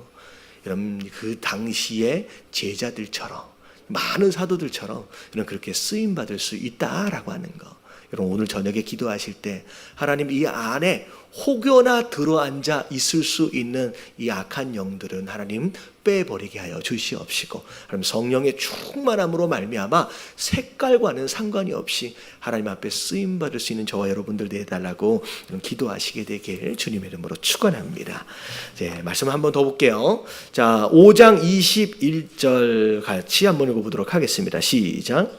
A: 여러분 그 당시의 제자들처럼 많은 사도들처럼 여러분 그렇게 쓰임 받을 수 있다라고 하는 거. 여러분 오늘 저녁에 기도하실 때 하나님 이 안에 혹여나 들어앉아 있을 수 있는 이 악한 영들은 하나님 빼버리게 하여 주시옵시고, 하나님 성령의 충만함으로 말미암아 색깔과는 상관이 없이 하나님 앞에 쓰임 받을 수 있는 저와 여러분들 되어달라고 기도하시게 되길 주님의 이름으로 축원합니다. 네, 말씀 한번 더 볼게요. 자, 5장 21절 같이 한번 읽어보도록 하겠습니다. 시작.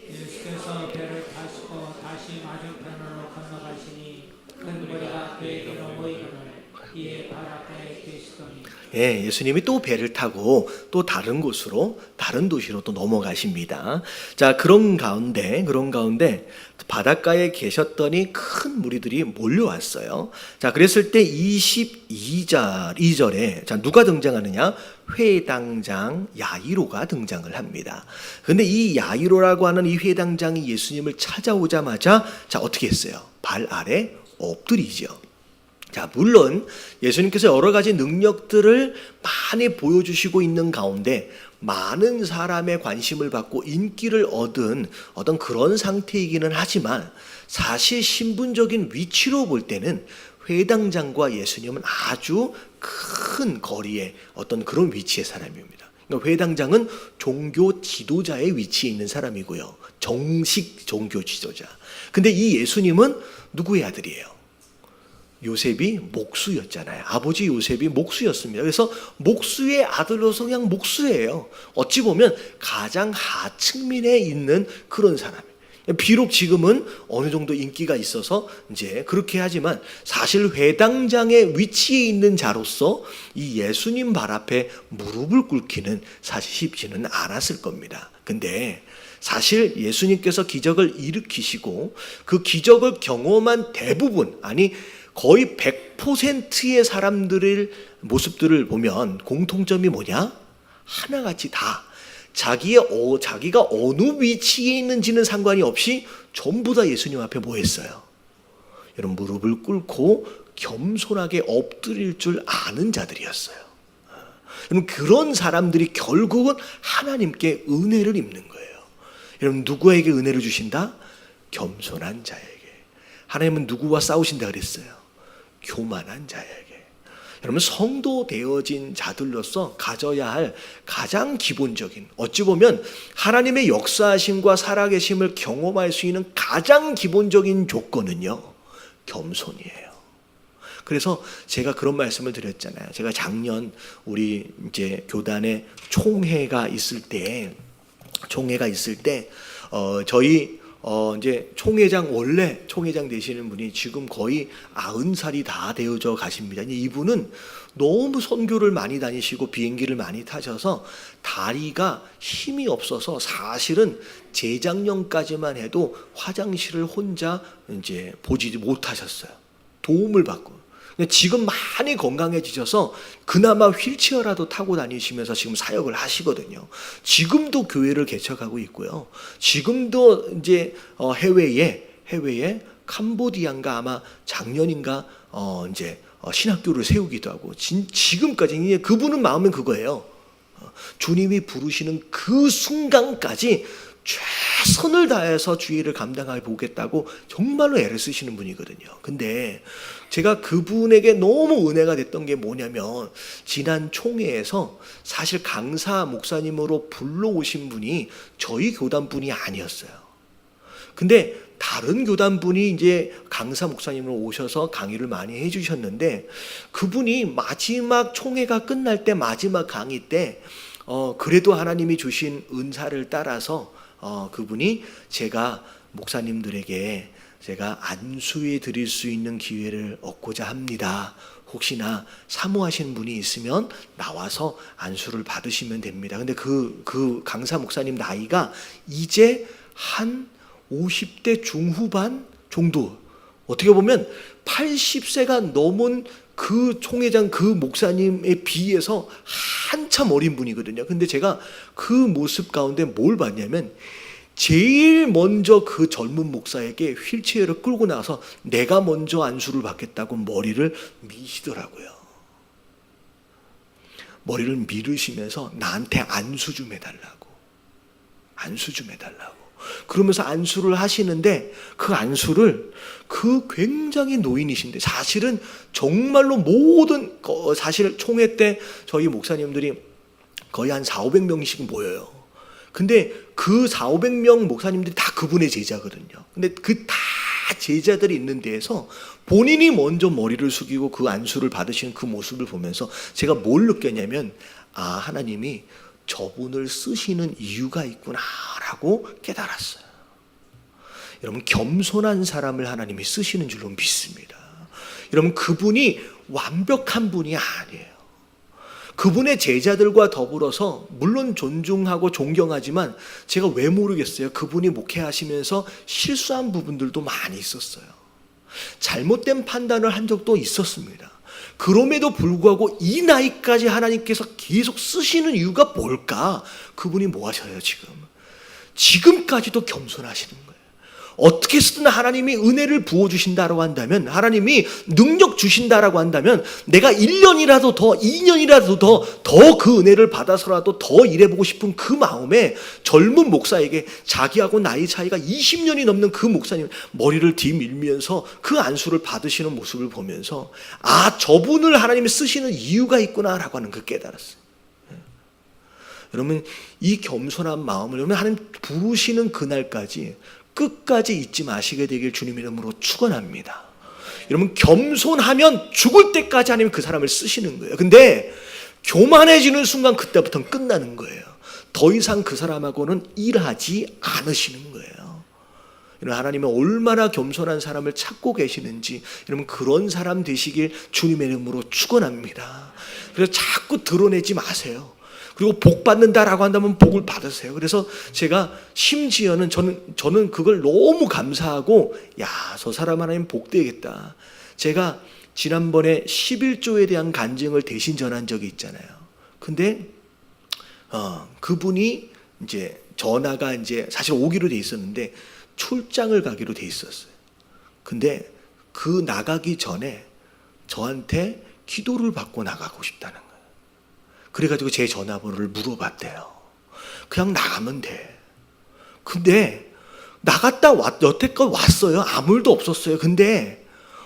C: 예수께서 배를 타시고 다시 맞은편으로 건너가시니 큰 무리가 그에게로 모이거늘 이에 바닷가에 계시더니.
A: 예, 예수님이 또 배를 타고 또 다른 곳으로, 다른 도시로 또 넘어가십니다. 자, 그런 가운데 바닷가에 계셨더니 큰 무리들이 몰려왔어요. 자, 그랬을 때 22절에 자, 누가 등장하느냐? 회당장 야이로가 등장을 합니다. 근데 이 야이로라고 하는 이 회당장이 예수님을 찾아오자마자 자, 어떻게 했어요? 발 아래 엎드리죠. 자, 물론 예수님께서 여러 가지 능력들을 많이 보여주시고 있는 가운데 많은 사람의 관심을 받고 인기를 얻은 어떤 그런 상태이기는 하지만 사실 신분적인 위치로 볼 때는 회당장과 예수님은 아주 큰 거리에 어떤 그런 위치의 사람입니다. 그러니까 회당장은 종교 지도자의 위치에 있는 사람이고요. 정식 종교 지도자. 근데 이 예수님은 누구의 아들이에요? 요셉이 목수였잖아요. 아버지 요셉이 목수였습니다. 그래서 목수의 아들로서 그냥 목수예요. 어찌 보면 가장 하층민에 있는 그런 사람이에요. 비록 지금은 어느 정도 인기가 있어서 이제 그렇게 하지만 사실 회당장의 위치에 있는 자로서 이 예수님 발 앞에 무릎을 꿇기는 사실 쉽지는 않았을 겁니다. 근데 사실 예수님께서 기적을 일으키시고 그 기적을 경험한 대부분, 아니 거의 100%의 사람들의 모습들을 보면 공통점이 뭐냐? 하나같이 다 자기가 어느 위치에 있는지는 상관이 없이 전부 다 예수님 앞에 뭐 했어요? 여러분, 무릎을 꿇고 겸손하게 엎드릴 줄 아는 자들이었어요. 여러분, 그런 사람들이 결국은 하나님께 은혜를 입는 거예요. 여러분, 누구에게 은혜를 주신다? 겸손한 자에게. 하나님은 누구와 싸우신다 그랬어요? 교만한 자에게. 여러분, 성도 되어진 자들로서 가져야 할 가장 기본적인, 어찌 보면 하나님의 역사하심과 살아계심을 경험할 수 있는 가장 기본적인 조건은요, 겸손이에요. 그래서 제가 그런 말씀을 드렸잖아요. 제가 작년 우리 이제 교단에 총회가 있을 때 저희 이제 원래 총회장 되시는 분이 지금 거의 90살이 다 되어져 가십니다. 이분은 너무 선교를 많이 다니시고 비행기를 많이 타셔서 다리가 힘이 없어서 사실은 재작년까지만 해도 화장실을 혼자 이제 보지 못하셨어요. 도움을 받고. 지금 많이 건강해지셔서 그나마 휠체어라도 타고 다니시면서 지금 사역을 하시거든요. 지금도 교회를 개척하고 있고요. 지금도 이제 해외에 캄보디아인가 아마 작년인가 이제 신학교를 세우기도 하고 지금까지 그분은 마음은 그거예요. 주님이 부르시는 그 순간까지 최선을 다해서 주의를 감당해 보겠다고 정말로 애를 쓰시는 분이거든요. 근데 제가 그분에게 너무 은혜가 됐던 게 뭐냐면, 지난 총회에서 사실 강사 목사님으로 불러오신 분이 저희 교단 분이 아니었어요. 근데 다른 교단 분이 이제 강사 목사님으로 오셔서 강의를 많이 해주셨는데, 그분이 마지막 총회가 끝날 때 마지막 강의 때 그래도 하나님이 주신 은사를 따라서 그분이 제가 목사님들에게 제가 안수해 드릴 수 있는 기회를 얻고자 합니다. 혹시나 사모하시는 분이 있으면 나와서 안수를 받으시면 됩니다. 근데 그 강사 목사님 나이가 이제 한 50대 중후반 정도, 어떻게 보면 80세가 넘은 그 총회장 그 목사님에 비해서 한참 어린 분이거든요. 근데 제가 그 모습 가운데 뭘 봤냐면, 제일 먼저 그 젊은 목사에게 휠체어를 끌고 나서 내가 먼저 안수를 받겠다고 머리를 미시더라고요. 머리를 미르시면서 나한테 안수 좀 해달라고. 그러면서 안수를 하시는데, 그 안수를 그 굉장히 노인이신데, 사실은 정말로 모든 사실 총회 때 저희 목사님들이 거의 한 400~500명씩 모여요. 근데 그 400~500명 목사님들이 다 그분의 제자거든요. 근데 그 다 제자들이 있는 데에서 본인이 먼저 머리를 숙이고 그 안수를 받으시는 그 모습을 보면서 제가 뭘 느꼈냐면, 하나님이 저분을 쓰시는 이유가 있구나라고 깨달았어요. 여러분, 겸손한 사람을 하나님이 쓰시는 줄로 믿습니다. 여러분, 그분이 완벽한 분이 아니에요. 그분의 제자들과 더불어서 물론 존중하고 존경하지만 제가 왜 모르겠어요. 그분이 목회하시면서 실수한 부분들도 많이 있었어요. 잘못된 판단을 한 적도 있었습니다. 그럼에도 불구하고 이 나이까지 하나님께서 계속 쓰시는 이유가 뭘까? 그분이 뭐 하셔요 지금? 지금까지도 겸손하시는 거예요. 어떻게 쓰든 하나님이 은혜를 부어주신다라고 한다면, 하나님이 능력 주신다라고 한다면 내가 1년이라도 더, 2년이라도 더 그 은혜를 받아서라도 더 일해보고 싶은 그 마음에 젊은 목사에게 자기하고 나이 차이가 20년이 넘는 그 목사님 머리를 뒤밀면서 그 안수를 받으시는 모습을 보면서 아, 저분을 하나님이 쓰시는 이유가 있구나라고 하는 그 깨달았어요. 여러분, 이 겸손한 마음을 여러분 하나님 부르시는 그날까지 끝까지 잊지 마시게 되길 주님의 이름으로 축원합니다. 여러분, 겸손하면 죽을 때까지 하나님 그 사람을 쓰시는 거예요. 근데 교만해지는 순간 그때부터는 끝나는 거예요. 더 이상 그 사람하고는 일하지 않으시는 거예요. 여러분, 하나님은 얼마나 겸손한 사람을 찾고 계시는지 여러분 그런 사람 되시길 주님의 이름으로 축원합니다. 그래서 자꾸 드러내지 마세요. 그리고 복 받는다라고 한다면 복을 받으세요. 그래서 제가 심지어는 저는 그걸 너무 감사하고 야, 저 사람 하나님 복 되겠다. 제가 지난번에 11조에 대한 간증을 대신 전한 적이 있잖아요. 근데 그분이 이제 전화가 이제 사실 오기로 돼 있었는데 출장을 가기로 돼 있었어요. 근데 그 나가기 전에 저한테 기도를 받고 나가고 싶다는 거예요. 그래가지고 제 전화번호를 물어봤대요. 그냥 나가면 돼. 근데 나갔다 여태껏 왔어요. 아무 일도 없었어요. 근데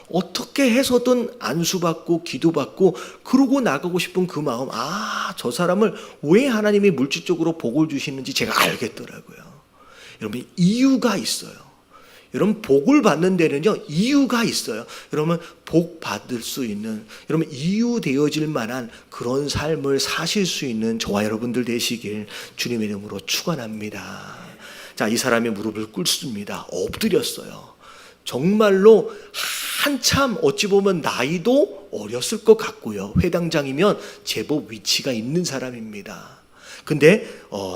A: 어떻게 해서든 안수받고 기도받고 그러고 나가고 싶은 그 마음, 아, 저 사람을 왜 하나님이 물질적으로 복을 주시는지 제가 알겠더라고요. 여러분, 이유가 있어요. 여러분, 복을 받는 데는요 이유가 있어요. 여러분, 복 받을 수 있는, 여러분 이유 되어질 만한 그런 삶을 사실 수 있는 저와 여러분들 되시길 주님의 이름으로 축원합니다. 자, 이 사람이 무릎을 꿇습니다. 엎드렸어요. 정말로 한참 어찌 보면 나이도 어렸을 것 같고요. 회당장이면 제법 위치가 있는 사람입니다. 근데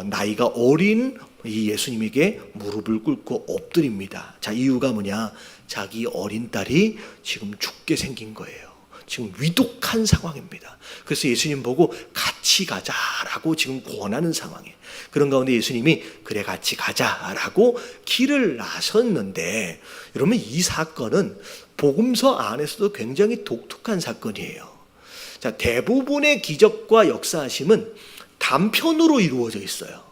A: 나이가 어린 이 예수님에게 무릎을 꿇고 엎드립니다. 자, 이유가 뭐냐? 자기 어린 딸이 지금 죽게 생긴 거예요. 지금 위독한 상황입니다. 그래서 예수님 보고 같이 가자라고 지금 권하는 상황이에요. 그런 가운데 예수님이 그래 같이 가자라고 길을 나섰는데, 여러분 이 사건은 복음서 안에서도 굉장히 독특한 사건이에요. 자, 대부분의 기적과 역사하심은 단편으로 이루어져 있어요.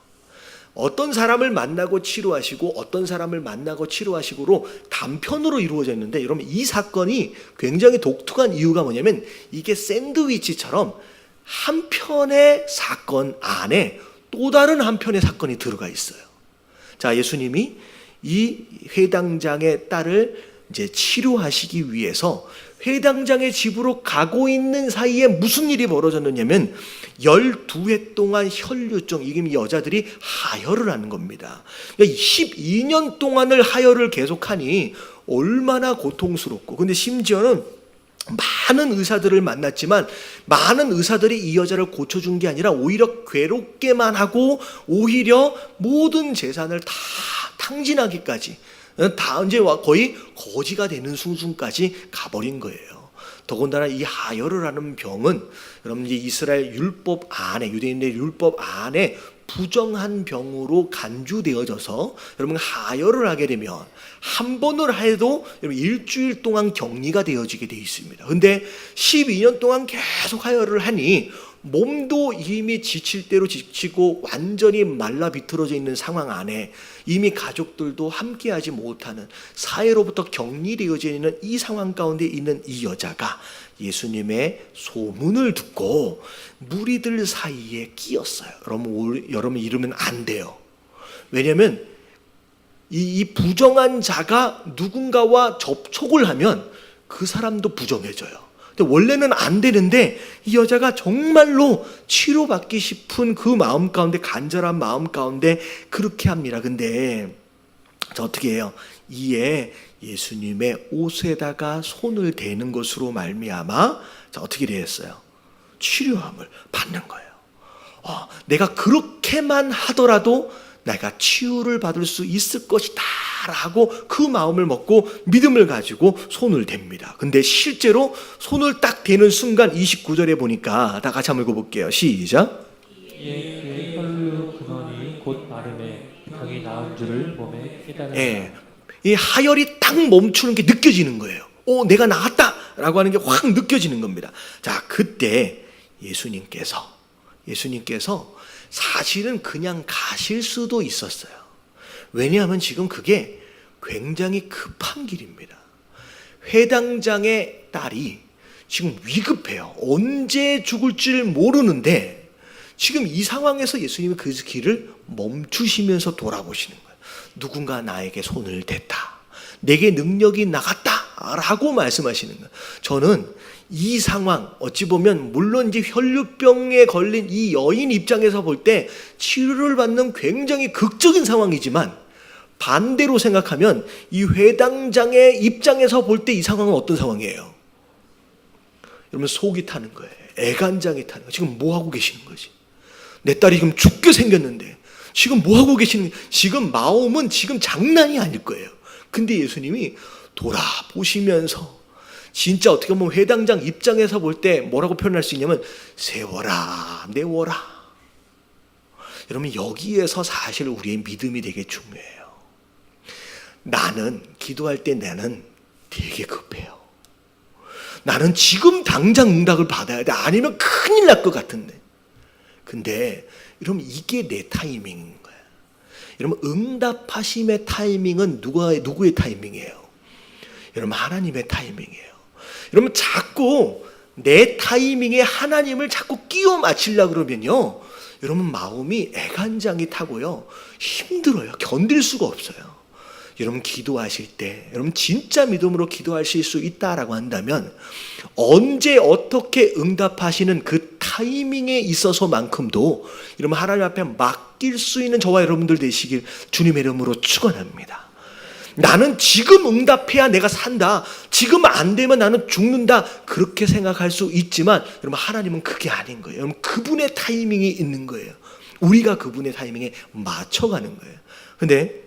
A: 어떤 사람을 만나고 치료하시고 어떤 사람을 만나고 치료하시고로 단편으로 이루어져 있는데, 여러분 이 사건이 굉장히 독특한 이유가 뭐냐면 이게 샌드위치처럼 한 편의 사건 안에 또 다른 한 편의 사건이 들어가 있어요. 자, 예수님이 이 회당장의 딸을 이제 치료하시기 위해서 회당장의 집으로 가고 있는 사이에 무슨 일이 벌어졌느냐면 12해 동안 혈류증, 이게 여자들이 하혈을 하는 겁니다. 12년 동안을 하혈을 계속하니 얼마나 고통스럽고, 근데 심지어는 많은 의사들을 만났지만 많은 의사들이 이 여자를 고쳐준 게 아니라 오히려 괴롭게만 하고 오히려 모든 재산을 다 탕진하기까지, 다 이제 거의 거지가 되는 수준까지 가버린 거예요. 더군다나 이 하혈을 하는 병은 여러분 이제 이스라엘 율법 안에, 유대인의 율법 안에 부정한 병으로 간주되어져서 여러분 하혈을 하게 되면 한 번을 해도 여러분 일주일 동안 격리가 되어지게 되어 있습니다. 근데 12년 동안 계속 하혈을 하니 몸도 이미 지칠 대로 지치고 완전히 말라 비틀어져 있는 상황 안에 이미 가족들도 함께하지 못하는 사회로부터 격리되어져 있는 이 상황 가운데 있는 이 여자가 예수님의 소문을 듣고 무리들 사이에 끼었어요. 여러분 이러면 안 돼요. 왜냐하면 이 부정한 자가 누군가와 접촉을 하면 그 사람도 부정해져요. 근데 원래는 안 되는데 이 여자가 정말로 치료받기 싶은 그 마음 가운데, 간절한 마음 가운데 그렇게 합니다. 근데 자, 어떻게 해요? 이에 예수님의 옷에다가 손을 대는 것으로 말미암아 자, 어떻게 되었어요? 치료함을 받는 거예요. 내가 그렇게만 하더라도 내가 치유를 받을 수 있을 것이다 라고 그 마음을 먹고 믿음을 가지고 손을 댑니다. 근데 실제로 손을 딱 대는 순간 29절에 보니까 다 같이 한번 읽어볼게요. 시작.
B: 이에 그의 혈류 근원이 곧 마름에 병이 나은 줄을 몸에 깨달으니라.
A: 이 하혈이 딱 멈추는 게 느껴지는 거예요. 내가 나았다라고 하는 게 확 느껴지는 겁니다. 자, 그때 예수님께서 사실은 그냥 가실 수도 있었어요. 왜냐하면 지금 그게 굉장히 급한 길입니다. 회당장의 딸이 지금 위급해요. 언제 죽을 줄 모르는데 지금 이 상황에서 예수님이 그 길을 멈추시면서 돌아보시는 거예요. 누군가 나에게 손을 댔다. 내게 능력이 나갔다. 라고 말씀하시는 거예요. 저는 이 상황, 어찌 보면 물론 이제 혈류병에 걸린 이 여인 입장에서 볼 때 치료를 받는 굉장히 극적인 상황이지만 반대로 생각하면 이 회당장의 입장에서 볼 때 이 상황은 어떤 상황이에요? 여러분, 속이 타는 거예요. 애간장이 타는 거예요. 지금 뭐 하고 계시는 거지? 내 딸이 지금 죽게 생겼는데 지금 뭐 하고 계시는 거예요? 지금 마음은 지금 장난이 아닐 거예요. 근데 예수님이 돌아보시면서 진짜 어떻게 보면 회당장 입장에서 볼 때 뭐라고 표현할 수 있냐면 세워라, 내워라. 여러분, 여기에서 사실 우리의 믿음이 되게 중요해요. 나는 기도할 때 나는 되게 급해요. 나는 지금 당장 응답을 받아야 돼. 아니면 큰일 날 것 같은데. 근데 여러분, 이게 내 타이밍인 거예요. 여러분, 응답하심의 타이밍은 누구의 타이밍이에요? 여러분, 하나님의 타이밍이에요. 여러분, 자꾸 내 타이밍에 하나님을 자꾸 끼워 맞추려고 그러면요, 여러분 마음이 애간장이 타고요 힘들어요. 견딜 수가 없어요. 여러분, 기도하실 때 여러분 진짜 믿음으로 기도하실 수 있다라고 한다면 언제 어떻게 응답하시는 그 타이밍에 있어서만큼도 여러분 하나님 앞에 맡길 수 있는 저와 여러분들 되시길 주님의 이름으로 축원합니다. 나는 지금 응답해야 내가 산다, 지금 안 되면 나는 죽는다, 그렇게 생각할 수 있지만 여러분, 하나님은 그게 아닌 거예요. 여러분, 그분의 타이밍이 있는 거예요. 우리가 그분의 타이밍에 맞춰가는 거예요. 근데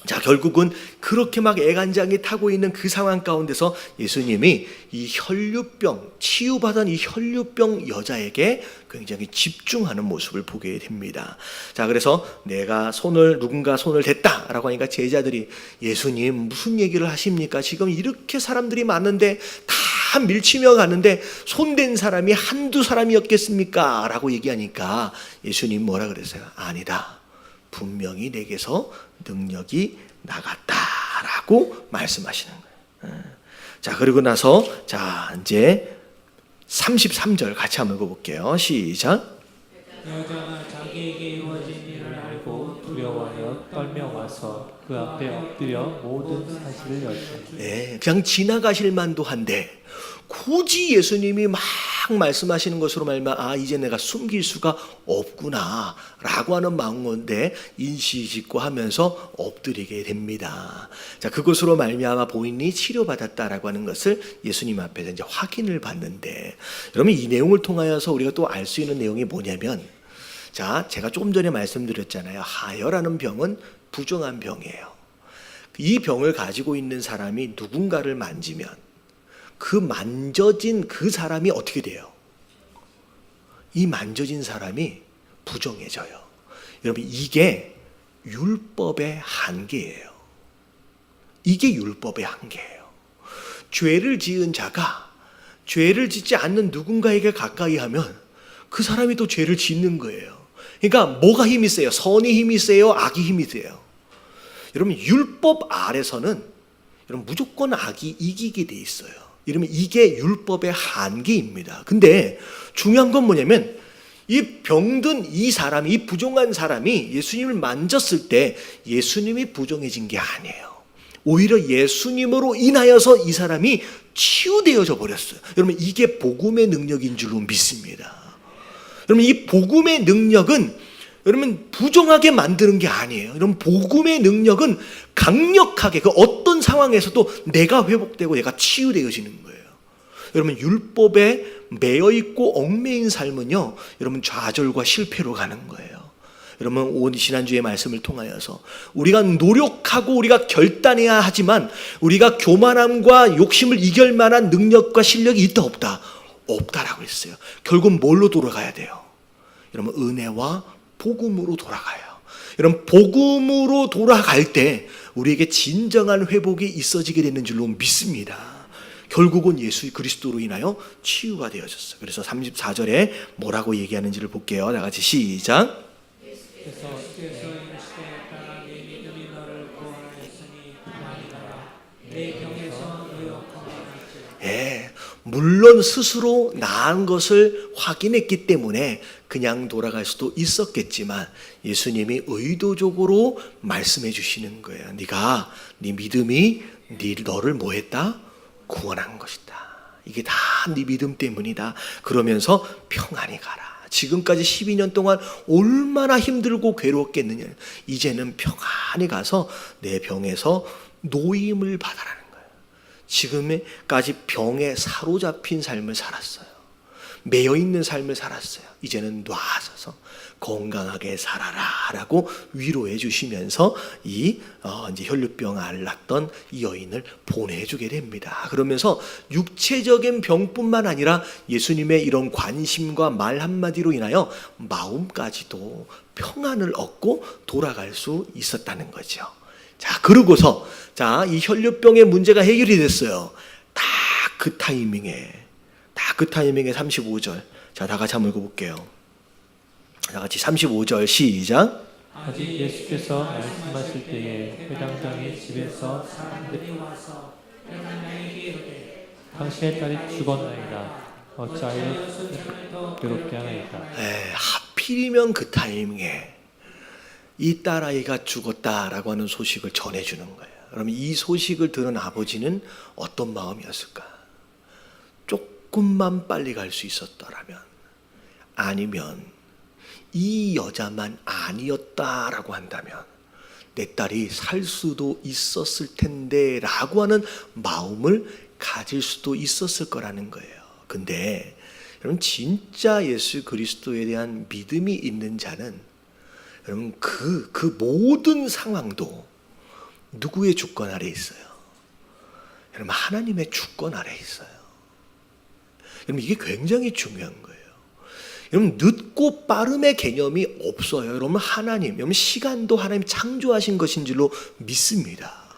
A: 자, 결국은 그렇게 막 애간장이 타고 있는 그 상황 가운데서 예수님이 이 혈류병, 치유받은 이 혈류병 여자에게 굉장히 집중하는 모습을 보게 됩니다. 자, 그래서 누군가 손을 댔다라고 하니까 제자들이 예수님 무슨 얘기를 하십니까? 지금 이렇게 사람들이 많은데 다 밀치며 가는데 손댄 사람이 한두 사람이었겠습니까? 라고 얘기하니까 예수님 뭐라 그랬어요? 아니다. 분명히 내게서 능력이 나갔다라고 말씀하시는 거예요. 자, 그리고 나서 자, 이제 33절 같이 한번 읽어볼게요. 시작.
C: 여자가 자기에게 이루어진 일을 알고
B: 두려워하여 떨며 와서 그 앞에 엎드려 모든 사실을 여쭈었다.
A: 네, 그냥 지나가실 만도 한데 굳이 예수님이 막 말씀하시는 것으로 말미암아 이제 내가 숨길 수가 없구나 라고 하는 마음인데 인시 짓고 하면서 엎드리게 됩니다. 자, 그것으로 말미암아 본인이 치료받았다라고 하는 것을 예수님 앞에서 이제 확인을 받는데, 여러분 이 내용을 통하여서 우리가 또 알 수 있는 내용이 뭐냐면, 자, 제가 조금 전에 말씀드렸잖아요. 하혈하는 병은 부정한 병이에요. 이 병을 가지고 있는 사람이 누군가를 만지면 그 만져진 그 사람이 어떻게 돼요? 이 만져진 사람이 부정해져요. 여러분, 이게 율법의 한계예요. 이게 율법의 한계예요. 죄를 지은 자가 죄를 짓지 않는 누군가에게 가까이 하면 그 사람이 또 죄를 짓는 거예요. 그러니까 뭐가 힘이 세요? 선이 힘이 세요? 악이 힘이 세요? 여러분, 율법 아래서는 여러분 무조건 악이 이기게 돼 있어요. 이러면 이게 율법의 한계입니다. 근데 중요한 건 뭐냐면 이 병든 이 사람이, 이 부정한 사람이 예수님을 만졌을 때 예수님이 부정해진 게 아니에요. 오히려 예수님으로 인하여서 이 사람이 치유되어져 버렸어요. 여러분, 이게 복음의 능력인 줄로 믿습니다. 여러분, 이 복음의 능력은 여러분 부정하게 만드는 게 아니에요. 여러분, 복음의 능력은 강력하게 그 어떤 상황에서도 내가 회복되고 내가 치유되어지는 거예요. 여러분, 율법에 매여 있고 얽매인 삶은요, 여러분 좌절과 실패로 가는 거예요. 여러분, 오늘 지난주의 말씀을 통하여서 우리가 노력하고 우리가 결단해야 하지만 우리가 교만함과 욕심을 이길 만한 능력과 실력이 있다 없다? 없다라고 했어요. 결국 뭘로 돌아가야 돼요? 여러분, 은혜와 복음으로 돌아가요. 여러분, 복음으로 돌아갈 때 우리에게 진정한 회복이 있어지게 되는 줄로 믿습니다. 결국은 예수 그리스도로 인하여 치유가 되어졌어요. 그래서 34절에 뭐라고 얘기하는지를 볼게요. 다 같이 시작.
C: 그래서 임시에 따라 네 믿음이 너를 구원하였으니 그만이라. 네 병에서 의욕하였지.
A: 예, 물론 스스로 나은 것을 확인했기 때문에 그냥 돌아갈 수도 있었겠지만 예수님이 의도적으로 말씀해 주시는 거예요. 네가 네 믿음이 너를 뭐했다? 구원한 것이다. 이게 다 네 믿음 때문이다. 그러면서 평안히 가라. 지금까지 12년 동안 얼마나 힘들고 괴로웠겠느냐. 이제는 평안히 가서 내 병에서 노임을 받아라는 거예요. 지금까지 병에 사로잡힌 삶을 살았어요. 매여있는 삶을 살았어요. 이제는 놔서서 건강하게 살아라 라고 위로해 주시면서 이제 혈류병 앓았던 이 여인을 보내주게 됩니다. 그러면서 육체적인 병뿐만 아니라 예수님의 이런 관심과 말 한마디로 인하여 마음까지도 평안을 얻고 돌아갈 수 있었다는 거죠. 자, 그러고서 이 혈류병의 문제가 해결이 됐어요. 딱 그 타이밍에 35절. 자, 다 같이 한번 읽어볼게요. 다 같이 35절 시작.
B: 아직 예수께서 말씀하실 때에 회당장의 집에서 사람들이
C: 와서 회당장에게 이르되
B: 당신의 딸이 죽었나이다. 어찌하여 괴롭게 하나이까.
A: 하필이면 그 타이밍에 이 딸아이가 죽었다라고 하는 소식을 전해주는 거예요. 그러면 이 소식을 들은 아버지는 어떤 마음이었을까? 조금만 빨리 갈 수 있었더라면, 아니면 이 여자만 아니었다라고 한다면 내 딸이 살 수도 있었을 텐데 라고 하는 마음을 가질 수도 있었을 거라는 거예요. 근데 여러분, 진짜 예수 그리스도에 대한 믿음이 있는 자는 여러분 그 모든 상황도 누구의 주권 아래 있어요? 여러분, 하나님의 주권 아래 있어요. 여러분, 이게 굉장히 중요한 거예요. 여러분, 늦고 빠름의 개념이 없어요. 여러분, 여러분 시간도 하나님 창조하신 것인 줄로 믿습니다.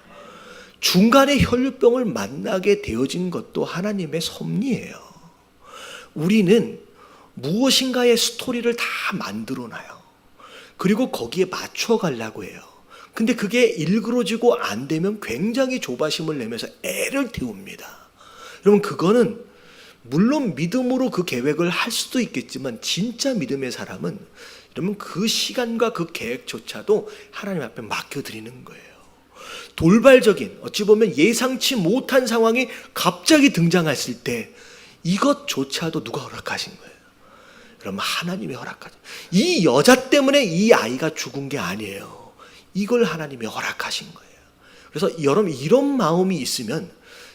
A: 중간에 혈류병을 만나게 되어진 것도 하나님의 섭리예요. 우리는 무엇인가의 스토리를 다 만들어놔요. 그리고 거기에 맞춰 가려고 해요. 근데 그게 일그러지고 안 되면 굉장히 조바심을 내면서 애를 태웁니다. 여러분, 그거는 물론 믿음으로 그 계획을 할 수도 있겠지만 진짜 믿음의 사람은 여러분 그 시간과 그 계획조차도 하나님 앞에 맡겨드리는 거예요. 돌발적인, 어찌 보면 예상치 못한 상황이 갑자기 등장했을 때 이것조차도 누가 허락하신 거예요? 그러면 하나님이 허락하죠. 이 여자 때문에 이 아이가 죽은 게 아니에요. 이걸 하나님이 허락하신 거예요. 그래서 여러분, 이런 마음이 있으면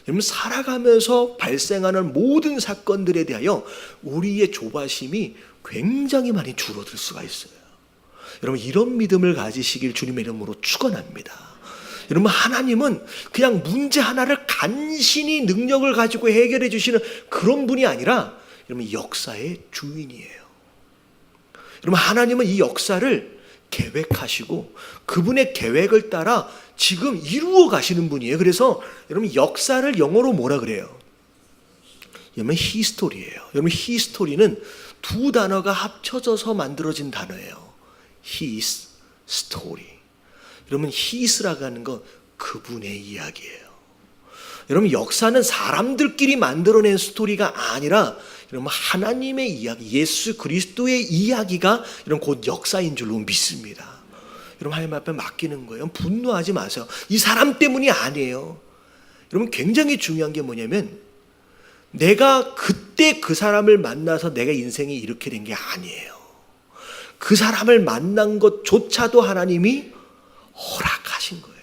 A: 여러분 살아가면서 발생하는 모든 사건들에 대하여 우리의 조바심이 굉장히 많이 줄어들 수가 있어요. 여러분, 이런 믿음을 가지시길 주님의 이름으로 축원합니다. 여러분, 하나님은 그냥 문제 하나를 간신히 능력을 가지고 해결해 주시는 그런 분이 아니라 여러분 역사의 주인이에요. 여러분, 하나님은 이 역사를 계획하시고 그분의 계획을 따라 지금 이루어 가시는 분이에요. 그래서 여러분 역사를 영어로 뭐라 그래요? 여러분 히스토리예요. 여러분 히스토리는 두 단어가 합쳐져서 만들어진 단어예요. His story. 여러분 his라고 하는 건 그분의 이야기예요. 여러분 역사는 사람들끼리 만들어낸 스토리가 아니라 여러분 하나님의 이야기, 예수 그리스도의 이야기가 이런 곧 역사인 줄로 믿습니다. 여러분 하나님 앞에 맡기는 거예요. 분노하지 마세요. 이 사람 때문이 아니에요. 여러분 굉장히 중요한 게 뭐냐면 내가 그때 그 사람을 만나서 내가 인생이 이렇게 된 게 아니에요. 그 사람을 만난 것조차도 하나님이 허락하신 거예요.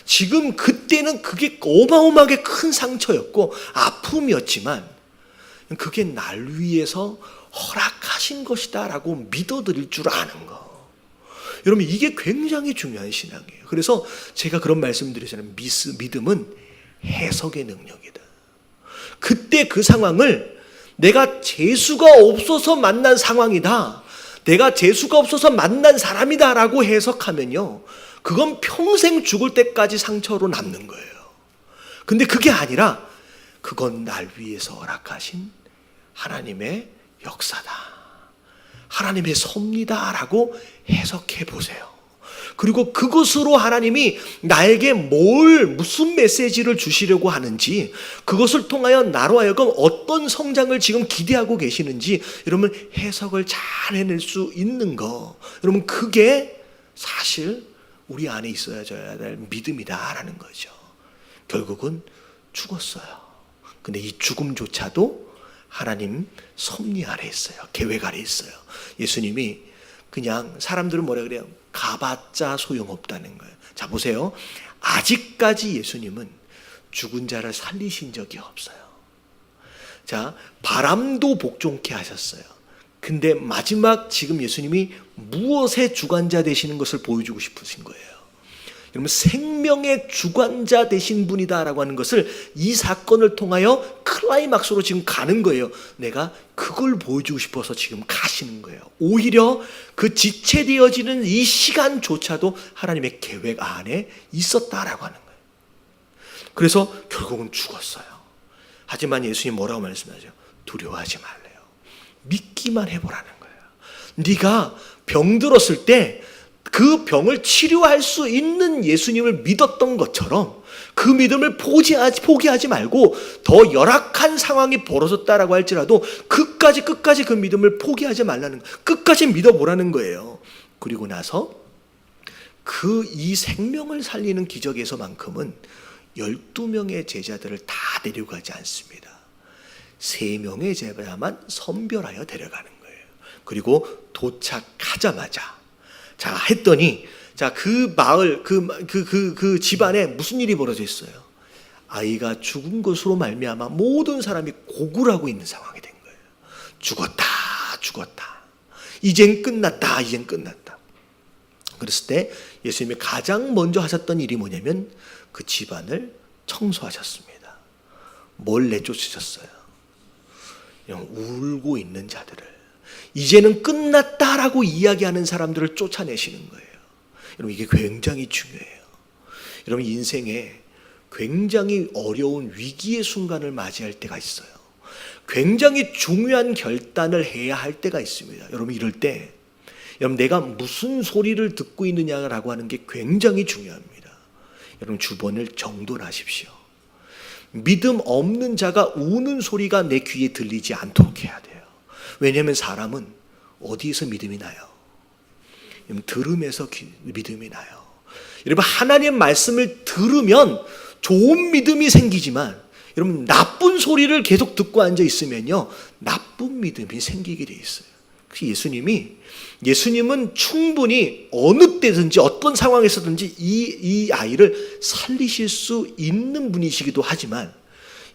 A: 지금 그때는 그게 어마어마하게 큰 상처였고 아픔이었지만 그게 날 위해서 허락하신 것이다 라고 믿어드릴 줄 아는 거. 여러분 이게 굉장히 중요한 신앙이에요. 그래서 제가 그런 말씀 드리잖아요. 믿음은 해석의 능력이다. 그때 그 상황을 내가 재수가 없어서 만난 상황이다, 내가 재수가 없어서 만난 사람이다 라고 해석하면요 그건 평생 죽을 때까지 상처로 남는 거예요. 근데 그게 아니라 그건 날 위해서 허락하신 하나님의 역사다, 하나님의 섭리다라고 해석해 보세요. 그리고 그것으로 하나님이 나에게 무슨 메시지를 주시려고 하는지, 그것을 통하여 나로 하여금 어떤 성장을 지금 기대하고 계시는지 여러분 해석을 잘 해낼 수 있는 거, 여러분 그게 사실 우리 안에 있어야 될 믿음이다라는 거죠. 결국은 죽었어요. 근데 이 죽음조차도 하나님 섭리 아래 있어요. 계획 아래 있어요. 예수님이 그냥, 사람들은 뭐라 그래요? 가봤자 소용없다는 거예요. 자, 보세요. 아직까지 예수님은 죽은 자를 살리신 적이 없어요. 자, 바람도 복종케 하셨어요. 근데 마지막 지금 예수님이 무엇의 주관자 되시는 것을 보여주고 싶으신 거예요. 여러분, 생명의 주관자 되신 분이다라고 하는 것을 이 사건을 통하여 클라이막스로 지금 가는 거예요. 내가 그걸 보여주고 싶어서 지금 가시는 거예요. 오히려 그 지체되어지는 이 시간조차도 하나님의 계획 안에 있었다라고 하는 거예요. 그래서 결국은 죽었어요. 하지만 예수님 뭐라고 말씀하죠? 두려워하지 말래요. 믿기만 해보라는 거예요. 네가 병들었을 때 그 병을 치료할 수 있는 예수님을 믿었던 것처럼 그 믿음을 포기하지 말고, 더 열악한 상황이 벌어졌다라고 할지라도 끝까지 그 믿음을 포기하지 말라는 거예요. 끝까지 믿어보라는 거예요. 그리고 나서 이 생명을 살리는 기적에서만큼은 12명의 제자들을 다 데려가지 않습니다. 3명의 제자만 선별하여 데려가는 거예요. 그리고 도착하자마자 했더니, 그 마을, 그 집안에 무슨 일이 벌어져 있어요? 아이가 죽은 것으로 말미암아 모든 사람이 고굴하고 있는 상황이 된 거예요. 죽었다. 이젠 끝났다. 그랬을 때 예수님이 가장 먼저 하셨던 일이 뭐냐면 그 집안을 청소하셨습니다. 뭘 내쫓으셨어요? 그냥 울고 있는 자들을, 이제는 끝났다라고 이야기하는 사람들을 쫓아내시는 거예요. 여러분, 이게 굉장히 중요해요. 여러분, 인생에 굉장히 어려운 위기의 순간을 맞이할 때가 있어요. 굉장히 중요한 결단을 해야 할 때가 있습니다. 여러분, 이럴 때 여러분, 내가 무슨 소리를 듣고 있느냐라고 하는 게 굉장히 중요합니다. 여러분, 주변을 정돈하십시오. 믿음 없는 자가 우는 소리가 내 귀에 들리지 않도록 해야 돼요. 왜냐하면 사람은 어디에서 믿음이 나요? 들음에서 믿음이 나요. 여러분, 하나님의 말씀을 들으면 좋은 믿음이 생기지만, 여러분, 나쁜 소리를 계속 듣고 앉아 있으면요, 나쁜 믿음이 생기게 돼 있어요. 예수님은 충분히 어느 때든지 어떤 상황에서든지 이 아이를 살리실 수 있는 분이시기도 하지만,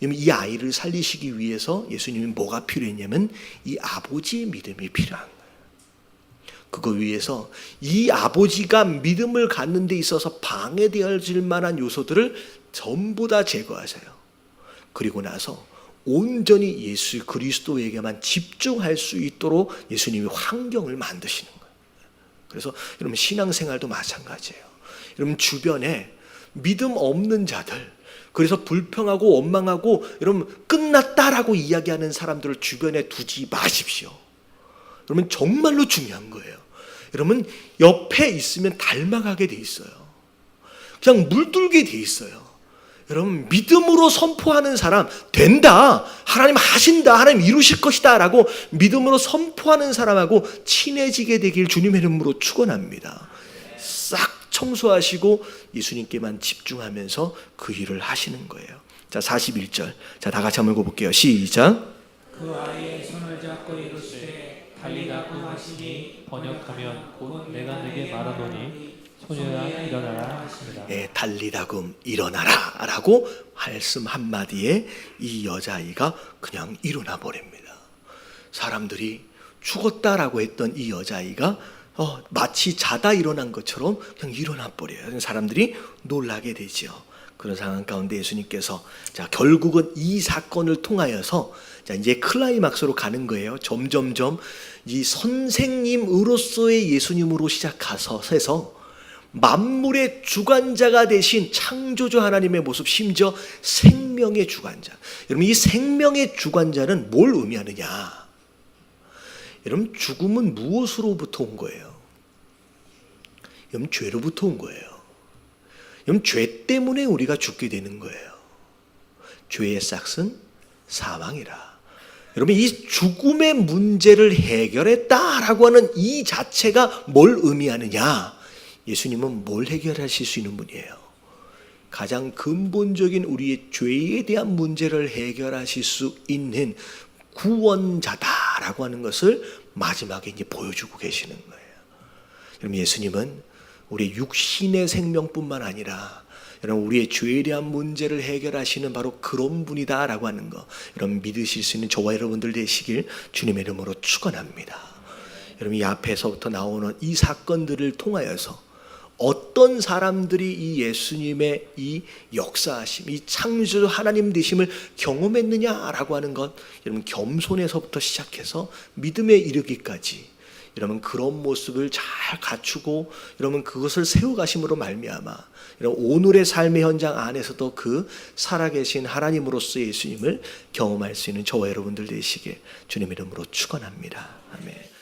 A: 이 아이를 살리시기 위해서 예수님이 뭐가 필요했냐면 이 아버지의 믿음이 필요한 거예요. 그거 위해서 이 아버지가 믿음을 갖는 데 있어서 방해되어질 만한 요소들을 전부 다 제거하세요. 그리고 나서 온전히 예수 그리스도에게만 집중할 수 있도록 예수님이 환경을 만드시는 거예요. 그래서 여러분, 신앙생활도 마찬가지예요. 여러분, 주변에 믿음 없는 자들, 그래서 불평하고 원망하고 여러분 끝났다라고 이야기하는 사람들을 주변에 두지 마십시오. 여러분, 정말로 중요한 거예요. 여러분, 옆에 있으면 닮아가게 돼 있어요. 그냥 물들게 돼 있어요. 여러분, 믿음으로 선포하는 사람, 된다, 하나님 하신다, 하나님 이루실 것이다 라고 믿음으로 선포하는 사람하고 친해지게 되길 주님의 이름으로 축원합니다. 싹 청소하시고 예수님께만 집중하면서 그 일을 하시는 거예요. 자, 41절. 자, 다 같이 한번 읽어볼게요. 시작.
C: 그 아이의 손을 잡고 이르시되 달리다고 하시니,
B: 번역하면 곧 내가 네게 말하노니 소녀야 일어나라 하십니다.
A: 달리다금 일어나라 라고 말씀 한마디에 이 여자아이가 그냥 일어나 버립니다. 사람들이 죽었다라고 했던 이 여자아이가 마치 자다 일어난 것처럼 그냥 일어나 버려요. 사람들이 놀라게 되죠. 그런 상황 가운데 예수님께서 결국은 이 사건을 통하여서 이제 클라이막스로 가는 거예요. 점점점 이 선생님으로서의 예수님으로 시작해서 만물의 주관자가 되신 창조주 하나님의 모습, 심지어 생명의 주관자. 여러분, 이 생명의 주관자는 뭘 의미하느냐? 여러분, 죽음은 무엇으로부터 온 거예요? 여러분, 죄로부터 온 거예요. 여러분, 죄 때문에 우리가 죽게 되는 거예요. 죄의 싹은 사망이라. 여러분, 이 죽음의 문제를 해결했다라고 하는 이 자체가 뭘 의미하느냐? 예수님은 뭘 해결하실 수 있는 분이에요? 가장 근본적인 우리의 죄에 대한 문제를 해결하실 수 있는 구원자다라고 하는 것을 마지막에 이제 보여주고 계시는 거예요. 여러분, 예수님은 우리 육신의 생명뿐만 아니라 여러분, 우리의 죄에 대한 문제를 해결하시는 바로 그런 분이다라고 하는 거, 여러분 믿으실 수 있는 저와 여러분들 되시길 주님의 이름으로 축원합니다. 여러분, 이 앞에서부터 나오는 이 사건들을 통하여서 어떤 사람들이 이 예수님의 이 역사하심, 이 창조주 하나님 되심을 경험했느냐라고 하는 것, 여러분 겸손에서부터 시작해서 믿음에 이르기까지 여러분 그런 모습을 잘 갖추고 여러분 그것을 세워가심으로 말미암아 여러분 오늘의 삶의 현장 안에서도 그 살아계신 하나님으로서 예수님을 경험할 수 있는 저와 여러분들 되시길 주님 이름으로 축원합니다. 아멘.